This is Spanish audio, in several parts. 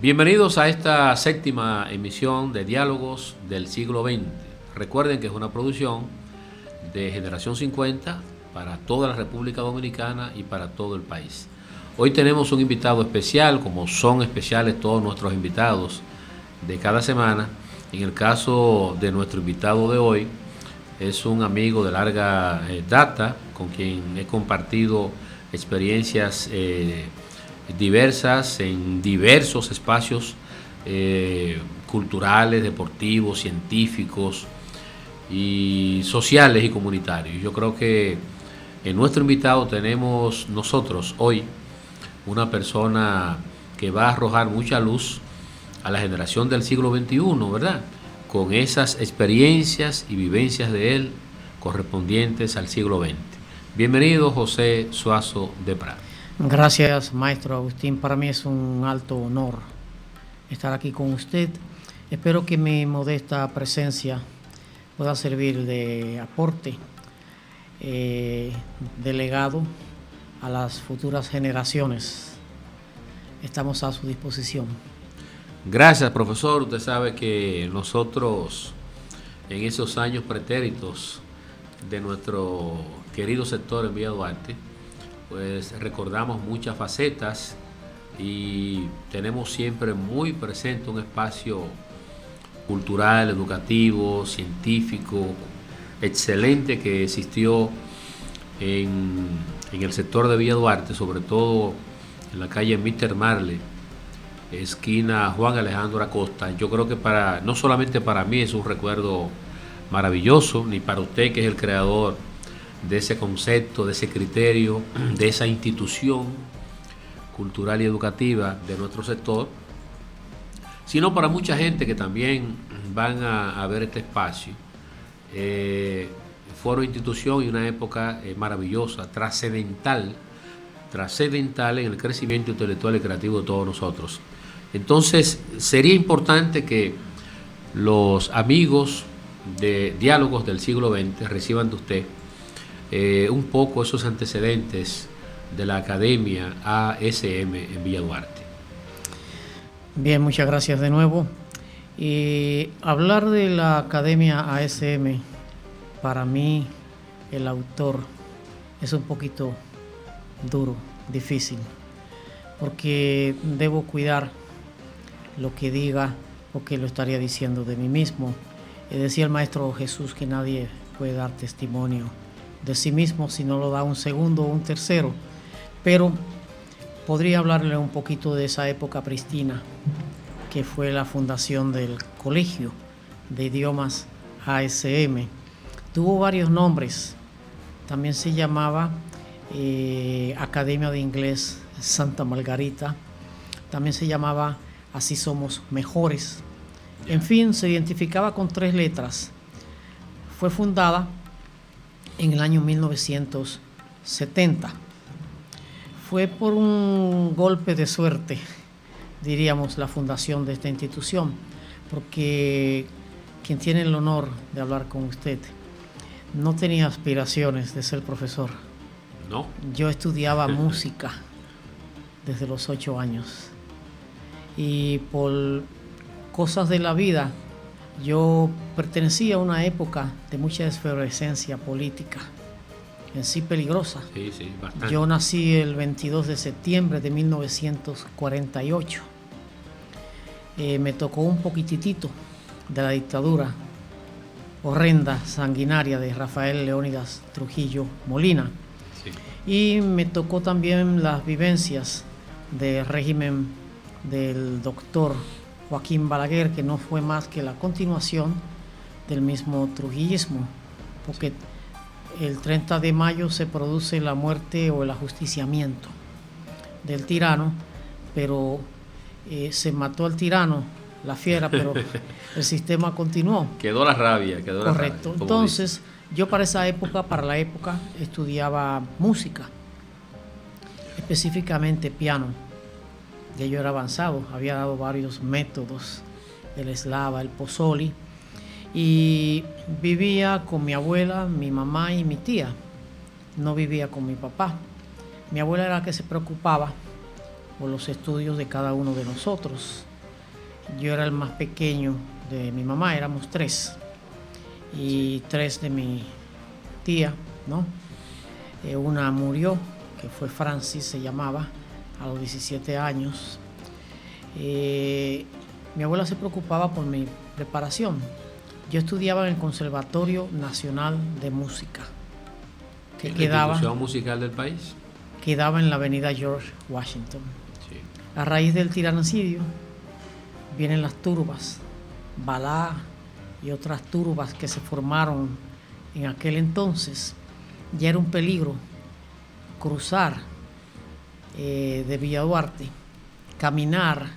Bienvenidos a esta séptima emisión de Diálogos del siglo XX. Recuerden que es una producción de Generación 50 para toda la República Dominicana y para todo el país. Hoy tenemos un invitado especial, como son especiales todos nuestros invitados de cada semana. En el caso de nuestro invitado de hoy, es un amigo de larga data con quien he compartido experiencias diversas en diversos espacios culturales, deportivos, científicos y sociales y comunitarios. Yo creo que en nuestro invitado tenemos nosotros hoy una persona que va a arrojar mucha luz a la generación del siglo XXI, ¿verdad? Con esas experiencias y vivencias de él correspondientes al siglo XX. Bienvenido, José Suazo de Prada. Gracias, maestro Agustín. Para mí es un alto honor estar aquí con usted. Espero que mi modesta presencia pueda servir de aporte, de legado a las futuras generaciones. Estamos a su disposición. Gracias, profesor. Usted sabe que nosotros, en esos años pretéritos de nuestro querido sector en Villa Duarte, pues recordamos muchas facetas y tenemos siempre muy presente un espacio cultural, educativo, científico, excelente que existió en el sector de Villa Duarte, sobre todo en la calle Mr. Marley, esquina Juan Alejandro Acosta. Yo creo que no solamente para mí es un recuerdo maravilloso, ni para usted, que es el creador de ese concepto, de ese criterio, de esa institución cultural y educativa de nuestro sector, sino para mucha gente que también van a ver este espacio. Fue una institución y una época maravillosa, trascendental en el crecimiento intelectual y creativo de todos nosotros. Entonces, sería importante que los amigos de Diálogos del siglo XX reciban de usted un poco esos antecedentes de la Academia ASM en Villa Duarte. Bien, muchas gracias de nuevo. Hablar de la Academia ASM, para mí, el autor, es un poquito duro, difícil, porque debo cuidar lo que diga, porque lo estaría diciendo de mí mismo. Decía el Maestro Jesús que nadie puede dar testimonio de sí mismo si no lo da un segundo o un tercero, pero podría hablarle un poquito de esa época prístina que fue la fundación del Colegio de Idiomas ASM. Tuvo varios nombres, también se llamaba Academia de Inglés Santa Margarita, también se llamaba Así Somos Mejores. En fin, se identificaba con 3 letras. Fue fundada en el año 1970. Fue por un golpe de suerte, diríamos, la fundación de esta institución, porque quien tiene el honor de hablar con usted no tenía aspiraciones de ser profesor. ¿No? Yo estudiaba música desde los 8 años y por cosas de la vida yo pertenecía a una época de mucha efervescencia política, en sí peligrosa. Sí, bastante. Yo nací el 22 de septiembre de 1948. Me tocó un poquitito de la dictadura horrenda, sanguinaria de Rafael Leónidas Trujillo Molina. Sí. Y me tocó también las vivencias del régimen del doctor Joaquín Balaguer, que no fue más que la continuación del mismo trujillismo, porque el 30 de mayo se produce la muerte o el ajusticiamiento del tirano, pero se mató al tirano, la fiera, pero el sistema continuó. Quedó la rabia. Correcto. Entonces, yo para la época, estudiaba música, específicamente piano. Ya yo era avanzado, había dado varios métodos, el eslava, el pozzoli, y vivía con mi abuela, mi mamá y mi tía. No vivía con mi papá. Mi abuela era la que se preocupaba por los estudios de cada uno de nosotros. Yo era el más pequeño de mi mamá, éramos 3. Y 3 de mi tía, ¿no? Una murió, que fue Francis, se llamaba, a los 17 años. Mi abuela se preocupaba por mi preparación. Yo estudiaba en el Conservatorio Nacional de Música, que ¿La quedaba, institución musical del país? quedaba en la avenida George Washington. Sí. A raíz del tiranicidio vienen las turbas, Balá y otras turbas que se formaron en aquel entonces. Ya era un peligro cruzar de Villa Duarte, caminar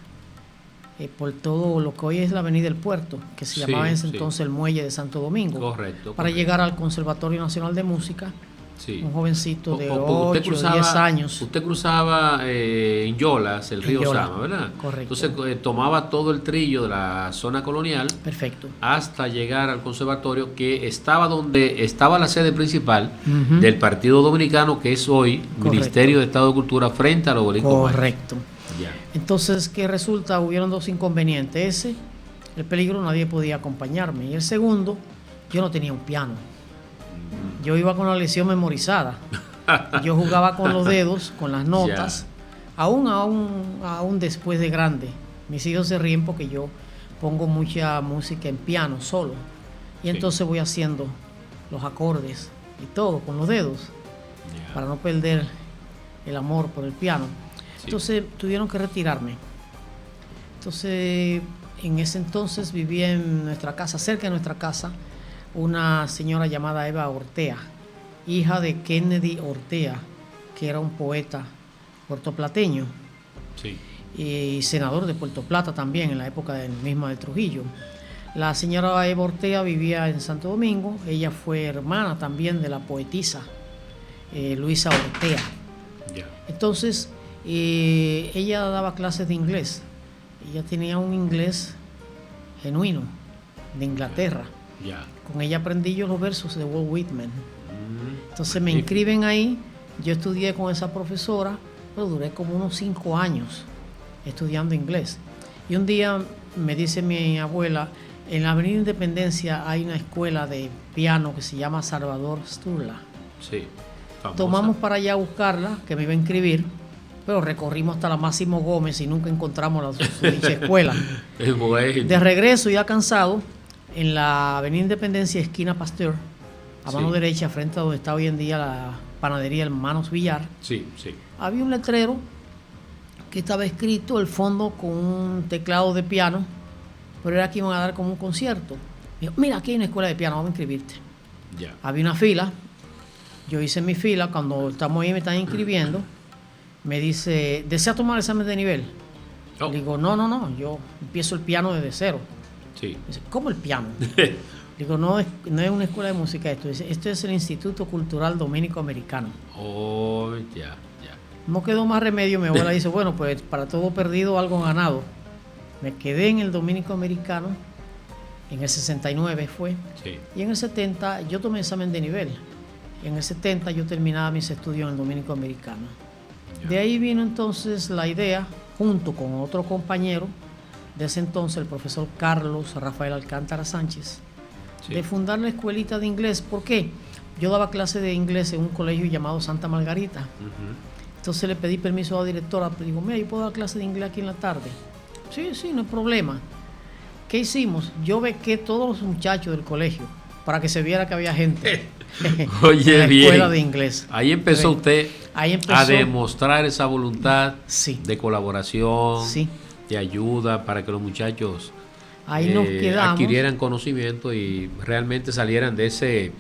por todo lo que hoy es la avenida del Puerto, que se llamaba en ese entonces el Muelle de Santo Domingo, correcto, para llegar al Conservatorio Nacional de Música. Sí. Un jovencito de Usted 8 cruzaba, 10 años. Usted cruzaba en Yolas, el río Yola, Sama, ¿verdad? correcto. Entonces tomaba todo el trillo de la zona colonial. Perfecto. Hasta llegar al conservatorio, que estaba donde estaba la sede principal Ujú. del Partido Dominicano, que es hoy Correcto. Ministerio de Estado de Cultura, frente al Obelisco Maya. Correcto. Ya. Entonces, ¿qué resulta? Hubieron 2 inconvenientes. Ese, el peligro, nadie podía acompañarme. Y el segundo, yo no tenía un piano. Yo iba con la lección memorizada. Yo jugaba con los dedos, con las notas, aún después de grande. Mis hijos se ríen porque yo pongo mucha música en piano solo. Y entonces voy haciendo los acordes y todo con los dedos, para no perder el amor por el piano. Entonces tuvieron que retirarme. Entonces, en ese entonces vivía en nuestra casa, cerca de nuestra casa, una señora llamada Eva Ortea, hija de Kennedy Ortea, que era un poeta puertoplateño y senador de Puerto Plata también en la época misma de Trujillo. La señora Eva Ortea vivía en Santo Domingo. Ella fue hermana también de la poetisa Luisa Ortea. Entonces, ella daba clases de inglés. Ella tenía un inglés genuino de Inglaterra. Con ella aprendí yo los versos de Walt Whitman. Entonces me inscriben ahí. Yo estudié con esa profesora, pero duré como unos 5 años estudiando inglés. Y un día me dice mi abuela, en la Avenida Independencia hay una escuela de piano que se llama Salvador Sturla. Tomamos para allá a buscarla, que me iba a inscribir, pero recorrimos hasta la Máximo Gómez y nunca encontramos la dicha escuela. De regreso, ya cansado, en la Avenida Independencia, esquina Pasteur, a mano derecha, frente a donde está hoy en día la panadería Hermanos Villar, había un letrero que estaba escrito el fondo con un teclado de piano, pero era que iban a dar como un concierto. Dijo, mira, aquí hay una escuela de piano, vamos a inscribirte. Había una fila, yo hice mi fila, cuando estamos ahí me están inscribiendo, me dice, ¿desea tomar el examen de nivel? Digo, no, yo empiezo el piano desde cero. Dice, ¿cómo el piano? Digo, no es una escuela de música esto. Dice, esto es el Instituto Cultural Dominico Americano. No quedó más remedio. Mi abuela dice, bueno, pues para todo perdido, algo ganado. Me quedé en el Dominico Americano, en el 69 fue, y en el 70 yo tomé examen de nivel. En el 70 yo terminaba mis estudios en el Dominico Americano. De ahí vino entonces la idea, junto con otro compañero de ese entonces, el profesor Carlos Rafael Alcántara Sánchez, de fundar la escuelita de inglés. ¿Por qué? Yo daba clase de inglés en un colegio llamado Santa Margarita. Entonces le pedí permiso a la directora, digo, mira, yo puedo dar clase de inglés aquí en la tarde. Sí, no hay problema. ¿Qué hicimos? Yo bequé todos los muchachos del colegio para que se viera que había gente Oye, en la bien. escuela de inglés. Ahí empezó usted a demostrar esa voluntad de colaboración, de ayuda para que los muchachos ahí nos quedamos, adquirieran conocimiento y realmente salieran de ese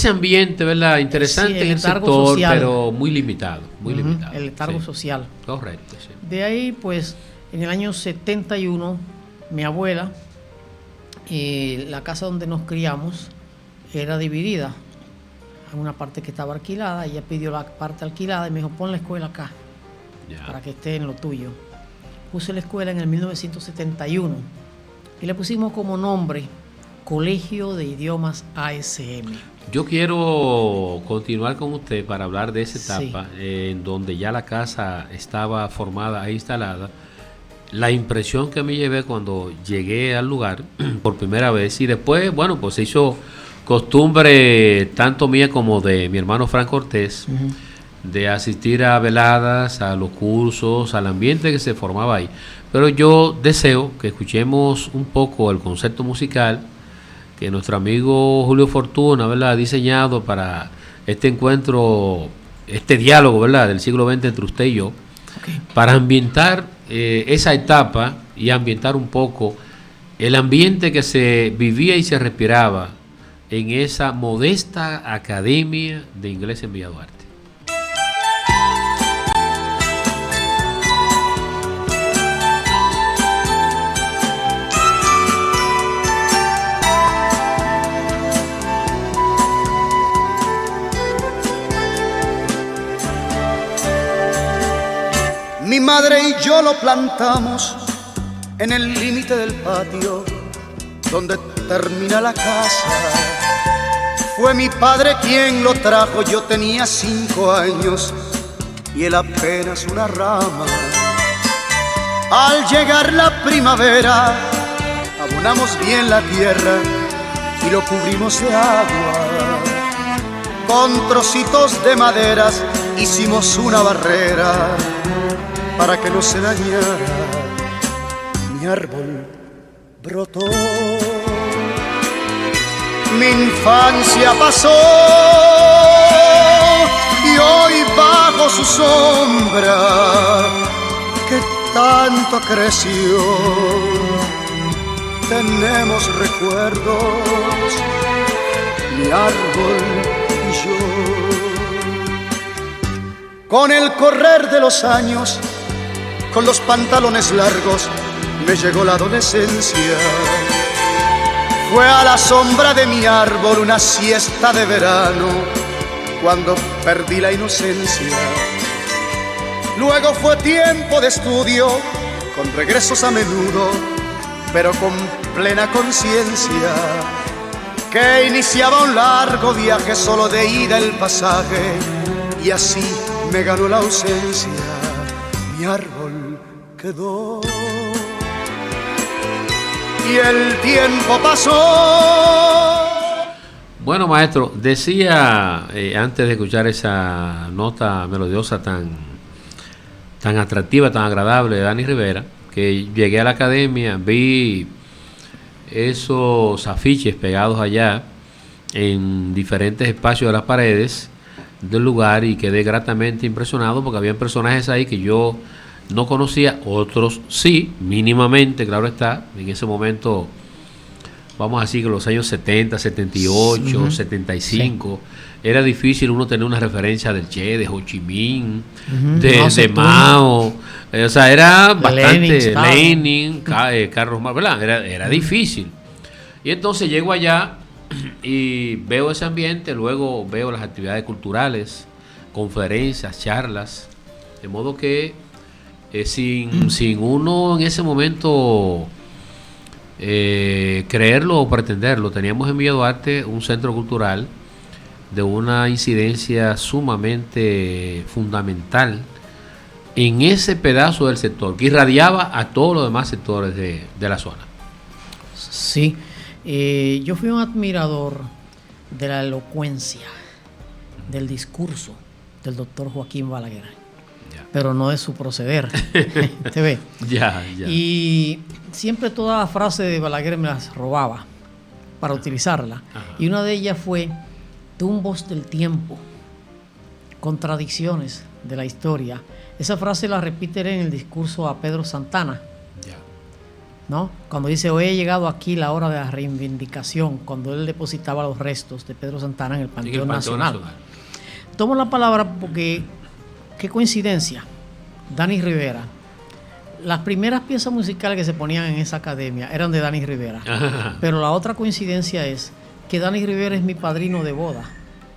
ambiente, ¿verdad? Interesante en el sector, social, pero muy limitado, limitado. El letargo social. Correcto, De ahí, pues, en el año 71, mi abuela, la casa donde nos criamos era dividida. En una parte que estaba alquilada, ella pidió la parte alquilada y me dijo, pon la escuela acá, para que esté en lo tuyo. Puse la escuela en el 1971 y le pusimos como nombre Colegio de Idiomas ASM. Yo quiero continuar con usted para hablar de esa etapa en donde ya la casa estaba formada e instalada, la impresión que me llevé cuando llegué al lugar por primera vez, y después, bueno, pues se hizo costumbre tanto mía como de mi hermano Frank Cortés, de asistir a veladas, a los cursos, al ambiente que se formaba ahí. Pero yo deseo que escuchemos un poco el concepto musical que nuestro amigo Julio Fortuna, ¿verdad?, ha diseñado para este encuentro, este diálogo, ¿verdad?, del siglo XX entre usted y yo, para ambientar esa etapa y ambientar un poco el ambiente que se vivía y se respiraba en esa modesta academia de inglés en Villa Duarte. Mi madre y yo lo plantamos en el límite del patio donde termina la casa. Fue mi padre quien lo trajo, yo tenía 5 años y él apenas una rama. Al llegar la primavera, abonamos bien la tierra y lo cubrimos de agua. Con trocitos de maderas hicimos una barrera para que no se dañara. Mi árbol brotó, mi infancia pasó y hoy bajo su sombra que tanto creció tenemos recuerdos, mi árbol y yo. Con el correr de los años, con los pantalones largos, me llegó la adolescencia. Fue a la sombra de mi árbol una siesta de verano, cuando perdí la inocencia. Luego fue tiempo de estudio, con regresos a menudo, pero con plena conciencia, que iniciaba un largo viaje solo de ida el pasaje, y así me ganó la ausencia. Mi árbol quedó y el tiempo pasó. Bueno, maestro, decía antes de escuchar esa nota melodiosa tan atractiva, tan agradable de Dani Rivera, que llegué a la academia, vi esos afiches pegados allá en diferentes espacios de las paredes del lugar y quedé gratamente impresionado porque había personajes ahí que yo no conocía, otros sí, mínimamente, claro está. En ese momento, vamos a decir que en los años 70, 78, 75, era difícil uno tener una referencia del Che, de Ho Chi Minh, de Mao, o sea, era bastante Lenin, Carlos Marx, ¿verdad? Era difícil. Y entonces llego allá y veo ese ambiente, luego veo las actividades culturales, conferencias, charlas, de modo que sin uno en ese momento creerlo o pretenderlo, teníamos en Villa Duarte un centro cultural de una incidencia sumamente fundamental en ese pedazo del sector, que irradiaba a todos los demás sectores de la zona. Sí, yo fui un admirador de la elocuencia, del discurso del doctor Joaquín Balaguer, pero no de su proceder. ¿Te ve? Ya. Y siempre todas las frases de Balaguer me las robaba para utilizarla. Ajá. Y una de ellas fue: tumbos del tiempo, contradicciones de la historia. Esa frase la repite en el discurso a Pedro Santana, ¿no? Cuando dice: hoy he llegado aquí la hora de la reivindicación, cuando él depositaba los restos de Pedro Santana en el Panteón Nacional. Tomo la palabra porque, qué coincidencia, Dani Rivera, las primeras piezas musicales que se ponían en esa academia eran de Dani Rivera. Pero la otra coincidencia es que Dani Rivera es mi padrino de boda.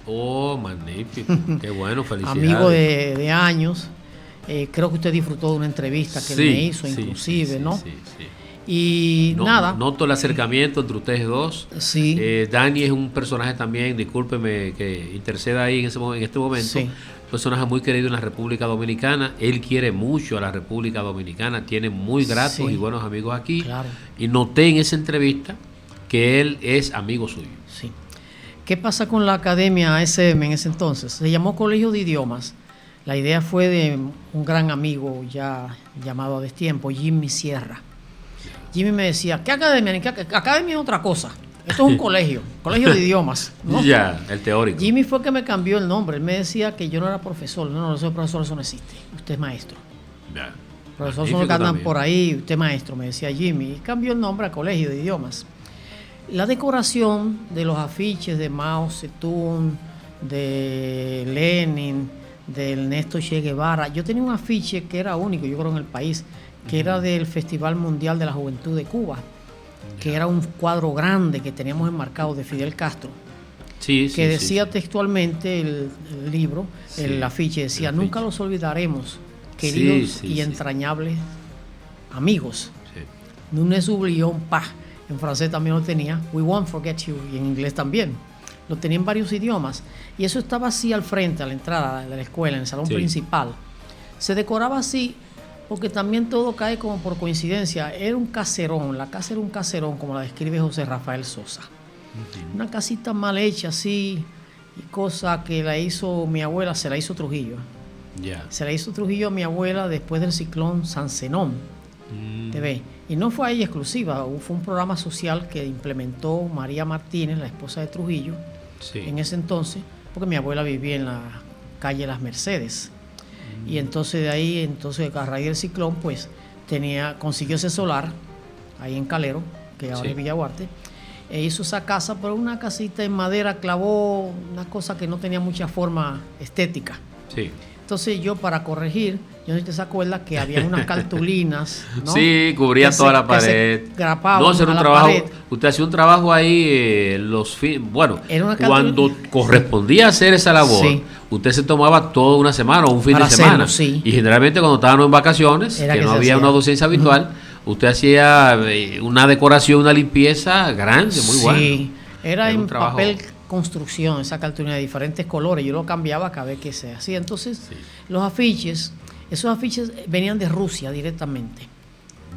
Oh, magnífico, qué bueno, felicidades. Amigo de años. Creo que usted disfrutó de una entrevista que él me hizo, inclusive, ¿no? Sí. Y nada. Noto el acercamiento entre ustedes dos. Sí. Dani es un personaje también, discúlpeme que interceda ahí en este momento. Sí. personaje muy querido en la República Dominicana. Él quiere mucho a la República Dominicana, tiene muy gratos Sí. y buenos amigos aquí. Claro. Y noté en esa entrevista que él es amigo suyo. Sí. ¿Qué pasa con la academia ASM en ese entonces? Se llamó Colegio de Idiomas. La idea fue de un gran amigo ya llamado a destiempo, Jimmy Sierra. Jimmy me decía, ¿qué academia? Academia es otra cosa. Esto es un colegio de idiomas, ¿no? Ya, el teórico. Jimmy fue que me cambió el nombre. Él me decía que yo no era profesor. No, soy profesor, eso no existe. Usted es maestro. Ya. Profesor son Magnífico los que andan también. por ahí, usted es maestro, me decía Jimmy. Y cambió el nombre a Colegio de Idiomas. La decoración de los afiches de Mao Zedong, de Lenin, de Ernesto Che Guevara. Yo tenía un afiche que era único, yo creo, en el país, que era del Festival Mundial de la Juventud de Cuba, que era un cuadro grande que teníamos enmarcado de Fidel Castro, Sí, sí, que sí, decía sí. textualmente el libro, Sí, el afiche decía, el afiche. nunca los olvidaremos, queridos Sí, sí, y sí. entrañables amigos. Sí. Nous ne oublions pas. En francés también lo tenía. We won't forget you. Y en inglés también. Lo tenía en varios idiomas. Y eso estaba así al frente, a la entrada de la escuela, en el salón Sí. principal. Se decoraba así porque también todo cae como por coincidencia. Era un caserón. La casa era un caserón, como la describe José Rafael Sosa. Una casita mal hecha así. Y cosa que la hizo mi abuela, se la hizo Trujillo. Ya. Se la hizo Trujillo a mi abuela después del ciclón San Zenón. ¿Te ves? Y no fue a ella exclusiva, fue un programa social que implementó María Martínez, la esposa de Trujillo, Sí. en ese entonces, porque mi abuela vivía en la calle Las Mercedes. Y entonces de ahí, a raíz del ciclón, pues consiguió ese solar ahí en Calero, que ahora Sí. es Villa Duarte, e hizo esa casa, pero una casita en madera, clavó una cosa que no tenía mucha forma estética. Sí. Entonces yo, para corregir, yo no sé si te se acuerda que había unas cartulinas, ¿no? Sí, cubría Que toda se- la que se pared. grapaban No, ese era a un la trabajo. pared. Usted hacía un trabajo ahí, bueno, Era una cuando correspondía hacer esa labor, Sí. usted se tomaba toda una semana o un fin Para de semana. hacerlo, sí. Y generalmente cuando estábamos en vacaciones, Era que que no se había hacía. una docencia habitual, usted hacía una decoración, una limpieza grande, muy Sí, bueno. era un en trabajo- papel construcción, esa cartulina de diferentes colores, yo lo cambiaba cada vez que se hacía. Entonces, Sí. los afiches, esos afiches venían de Rusia directamente.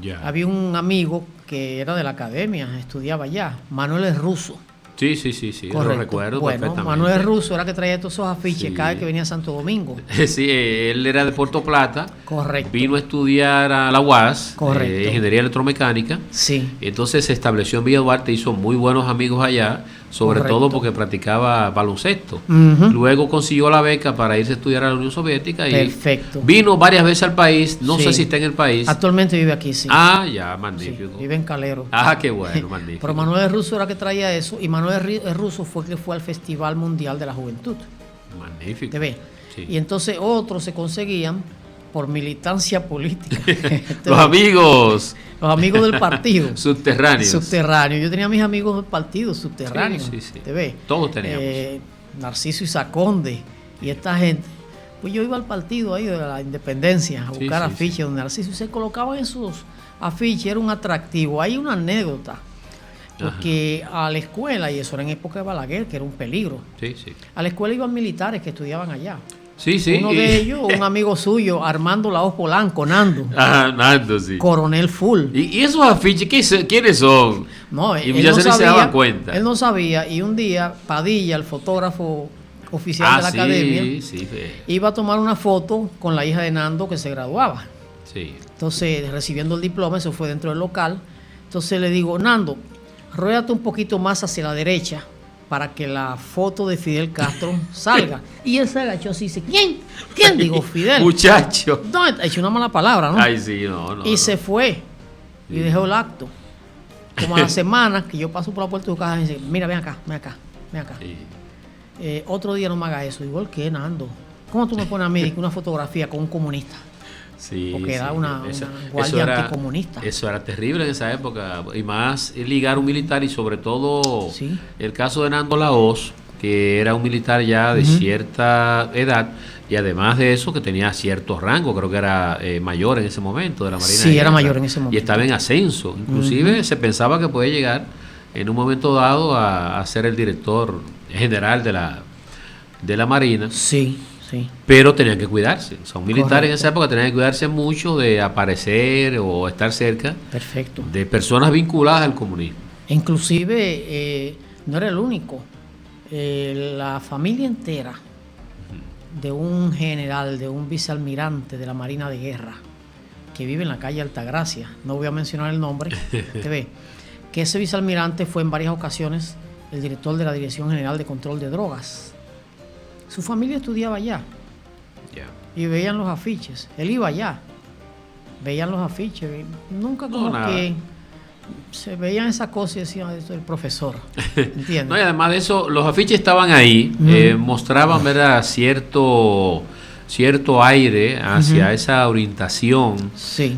Ya. Había un amigo que era de la academia, estudiaba allá, Manuel es ruso. Sí, sí, sí, sí, lo Correcto. recuerdo Bueno, perfectamente. Manuel es ruso era que traía todos esos afiches Sí. cada vez que venía a Santo Domingo. Sí, él era de Puerto Plata. Correcto. Vino a estudiar a la UAS, Correcto. Ingeniería Electromecánica. Sí. Entonces se estableció en Villa Duarte, hizo muy buenos amigos allá, sobre Correcto. todo porque practicaba baloncesto. Ujú. Luego consiguió la beca para irse a estudiar a la Unión Soviética y Perfecto. vino varias veces al país. No Sí. sé si está en el país. Actualmente vive aquí, sí. Ah, ya, Sí, magnífico. vive en Calero. Ah, qué bueno, magnífico. Pero Manuel es ruso era que traía eso, y Manuel es ruso fue que fue al Festival Mundial de la Juventud. Magnífico. ¿Te ves? Sí. Y entonces otros se conseguían por militancia política. ¿Te Los ves? amigos Los amigos del partido. subterráneos. Subterráneo. Yo tenía mis amigos del partido subterráneos. Sí, sí, sí. ¿Te ves? Todos teníamos. Narciso Isaconde y esta gente. Pues yo iba al partido ahí de la Independencia a Sí, buscar sí, afiches donde Narciso y se colocaban esos afiches, era un atractivo. Hay una anécdota. Porque a la escuela, y eso era en época de Balaguer, que era un peligro, Sí, sí. a la escuela iban militares que estudiaban allá. Sí, sí. Uno de ellos, un amigo suyo, Armando Laos Polanco, Nando, Ah, Nando, sí. coronel full. ¿Y esos afiches quiénes son? No, Y él ya no se sabía, daban cuenta. Él no sabía, y un día Padilla, el fotógrafo oficial de la sí, academia, sí, iba a tomar una foto con la hija de Nando que se graduaba. sí. Entonces, recibiendo el diploma, eso fue dentro del local. Entonces le digo, Nando, ruédate un poquito más hacia la derecha para que la foto de Fidel Castro salga. Y él se agachó así y dice, ¿quién? ¿Quién? Digo, Fidel. Muchacho. No, he hecho una mala palabra, ¿no? Ay, sí, no. y no. se fue y dejó el acto. Como a la semana que yo paso por la puerta de tu casa y dice, mira, ven acá, ven acá, ven acá. Sí. Otro día no me haga eso. Igual que Nando. ¿Cómo tú me pones a mí una fotografía con un comunista? Sí, Porque era sí. una Eso guardia era- anticomunista. Eso era terrible en esa época. Y más ligar un militar y sobre todo Sí. el caso de Nando Laos, que era un militar ya de cierta edad y además de eso que tenía cierto rango, creo que era mayor en ese momento de la Marina. Sí, de era Guerra. mayor en ese Y momento. estaba en ascenso. Inclusive se pensaba que podía llegar en un momento dado a ser el director general de la Marina. Sí. Sí. Pero tenían que cuidarse. Son militares. Correcto. En esa época tenían que cuidarse mucho de aparecer o estar cerca Perfecto. de personas vinculadas al comunismo. Inclusive no era el único. La familia entera de un general, de un vicealmirante de la Marina de Guerra, que vive en la calle Altagracia, no voy a mencionar el nombre, te ve, que ese vicealmirante fue en varias ocasiones el director de la Dirección General de Control de Drogas. Su familia estudiaba allá y veían los afiches. Él iba allá, veían los afiches, nunca como nada. que se veían esas cosas y decían, esto es el profesor, ¿entiendes? No, y además de eso, los afiches estaban ahí, mostraban, ¿verdad?, cierto aire hacia esa orientación Sí.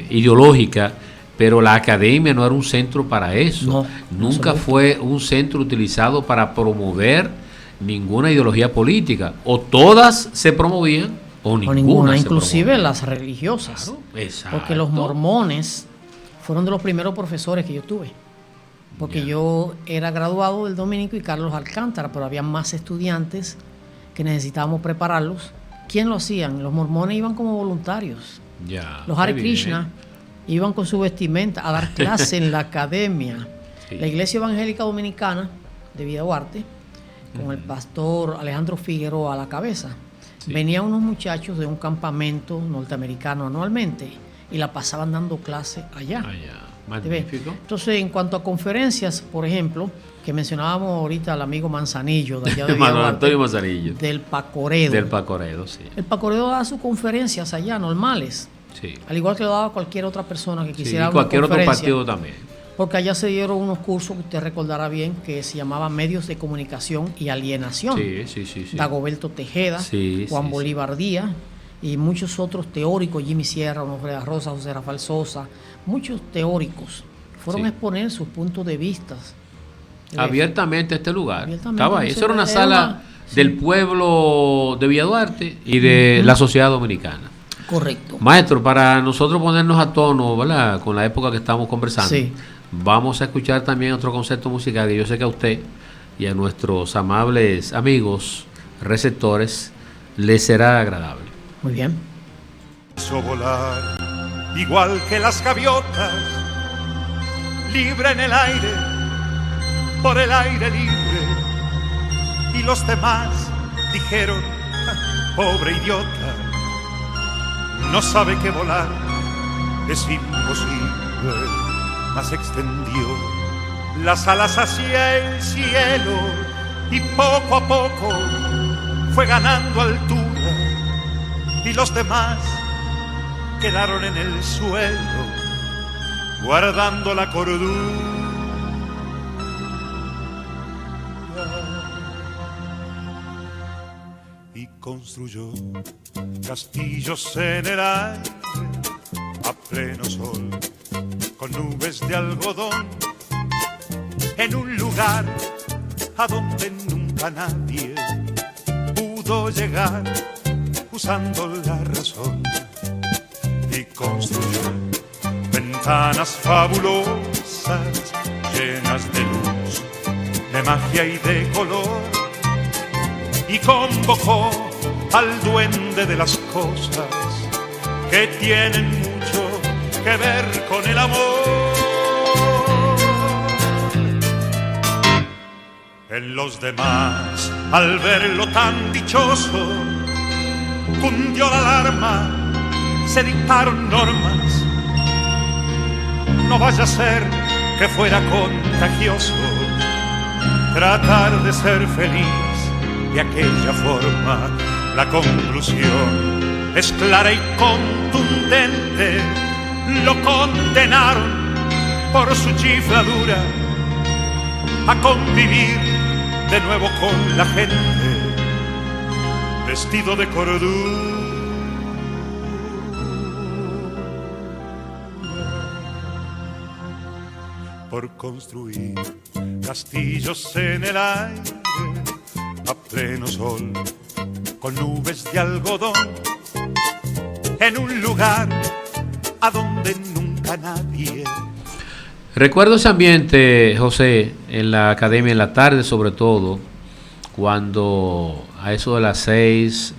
ideológica, pero la academia no era un centro para eso. No, Nunca absoluto. fue un centro utilizado para promover ninguna ideología política. O todas se promovían o ninguna. O ninguna, se inclusive promovía. las religiosas. Claro, exacto. Porque los mormones fueron de los primeros profesores que yo tuve. Porque Ya. yo era graduado del Dominico y Carlos Alcántara, pero había más estudiantes que necesitábamos prepararlos. ¿Quién lo hacían? Los mormones iban como voluntarios. Ya, Los qué Hare bien. Krishna iban con su vestimenta a dar clase en la academia. Sí. La Iglesia Evangélica Dominicana de Villa Duarte, con el pastor Alejandro Figueroa a la cabeza. Sí. Venían unos muchachos de un campamento norteamericano anualmente y la pasaban dando clase allá. Ah, ya. ¿Te ves? Magnífico. Entonces, en cuanto a conferencias, por ejemplo, que mencionábamos ahorita al amigo Manzanillo de allá de Villa Manuel Duarte, Antonio Manzanillo. del Pacoredo. Del Pacoredo, sí. El Pacoredo daba sus conferencias allá, normales, Sí. al igual que lo daba cualquier otra persona que Sí, quisiera y una cualquier otro conferencia. partido también. Porque allá se dieron unos cursos que usted recordará bien que se llamaban Medios de Comunicación y Alienación. Sí. Dagoberto Tejeda, Sí, Juan sí, Bolívar Díaz y muchos otros teóricos, Jimmy Sierra, Onofre Rosa, José Rafael Sosa, muchos teóricos fueron Sí. a exponer sus puntos de vista. Abiertamente este lugar. Abiertamente, Estaba ahí. entonces, Eso era una era sala sí. del pueblo de Villa Duarte y de la sociedad dominicana. Correcto. Maestro, para nosotros ponernos a tono, ¿verdad?, con la época que estamos conversando, Sí. vamos a escuchar también otro concepto musical que yo sé que a usted y a nuestros amables amigos receptores les será agradable. Muy bien. Quiso volar igual que las gaviotas, libre en el aire, por el aire libre. Y los demás dijeron, "Ah, pobre idiota, no sabe que volar es imposible". Mas extendió las alas hacia el cielo y poco a poco fue ganando altura. Y los demás quedaron en el suelo, guardando la cordura. Y construyó castillos en el aire, a pleno sol, con nubes de algodón, en un lugar a donde nunca nadie pudo llegar, usando la razón. Y construyó ventanas fabulosas, llenas de luz, de magia y de color, y convocó al duende de las cosas que tienen mucho que ver con el amor. En los demás, al verlo tan dichoso, cundió la alarma, se dictaron normas. No vaya a ser que fuera contagioso tratar de ser feliz de aquella forma. La conclusión es clara y contundente. Lo condenaron por su chifladura a convivir de nuevo con la gente, vestido de cordura. Por construir castillos en el aire, a pleno sol, con nubes de algodón, en un lugar a donde nunca nadie. Recuerdo ese ambiente, José, en la academia, en la tarde sobre todo, cuando a eso de las 6,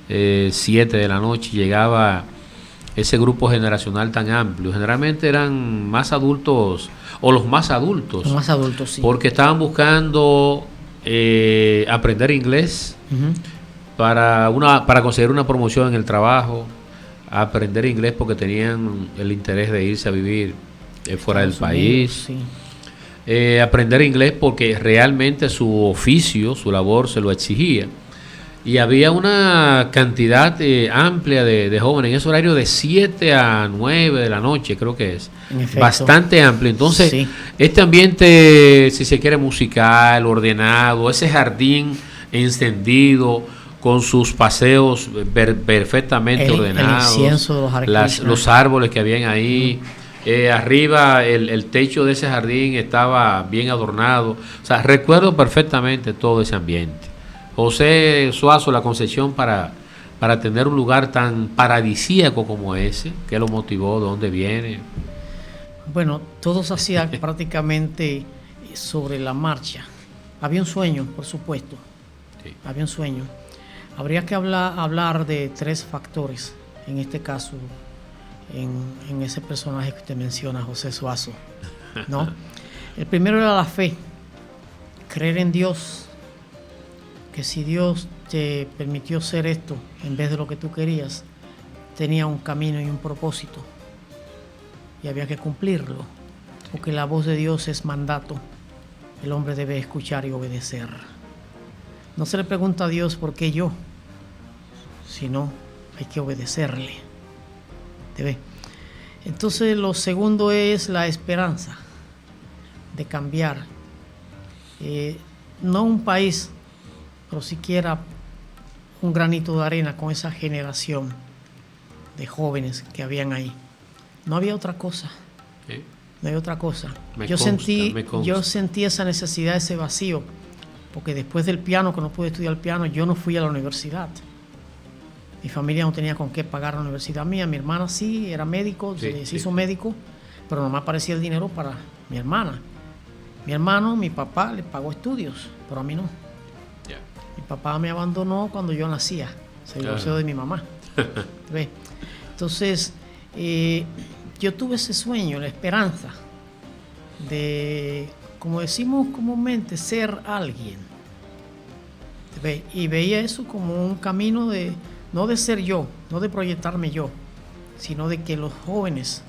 7 de la noche llegaba ese grupo generacional tan amplio. Generalmente eran más adultos, o los más adultos. Los más adultos, sí. Porque estaban buscando aprender inglés para conseguir una promoción en el trabajo, aprender inglés porque tenían el interés de irse a vivir fuera del país. Unidos, sí. Aprender inglés porque realmente su oficio, su labor se lo exigía. Y había una cantidad amplia de jóvenes en ese horario de 7 a 9 de la noche, creo que es. Bastante amplio. Entonces, sí, este ambiente, si se quiere, musical, ordenado, ese jardín encendido, con sus paseos perfectamente ordenados. El incienso de los árboles que habían ahí. Arriba el techo de ese jardín estaba bien adornado. O sea, recuerdo perfectamente todo ese ambiente. José Suazo, la Concepción, para tener un lugar tan paradisíaco como ese, ¿qué lo motivó? ¿De dónde viene? Bueno, todo se hacía prácticamente sobre la marcha. Había un sueño, por supuesto. Sí. Había un sueño. Habría que hablar de 3 factores, en este caso, en ese personaje que usted menciona, José Suazo, ¿no? El primero era la fe, creer en Dios, que si Dios te permitió ser esto en vez de lo que tú querías, tenía un camino y un propósito y había que cumplirlo, porque la voz de Dios es mandato, el hombre debe escuchar y obedecer. No se le pregunta a Dios por qué yo, sino hay que obedecerle. ¿Te ve? Entonces lo segundo es la esperanza de cambiar, no un país, pero siquiera un granito de arena con esa generación de jóvenes que habían ahí. No había otra cosa. ¿Sí? No había otra cosa. Yo sentí esa necesidad, ese vacío, porque después del piano, que no pude estudiar el piano, yo no fui a la universidad. Mi familia no tenía con qué pagar la universidad mía. Mi hermana sí, era médico, se hizo médico, pero nomás aparecía el dinero para mi hermana. Mi hermano, mi papá le pagó estudios, pero a mí no. Mi papá me abandonó cuando yo nacía, se divorció de mi mamá. ¿Ves? Entonces, yo tuve ese sueño, la esperanza de, como decimos comúnmente, ser alguien. ¿Ves? Y veía eso como un camino de, no de ser yo, no de proyectarme yo, sino de que los jóvenes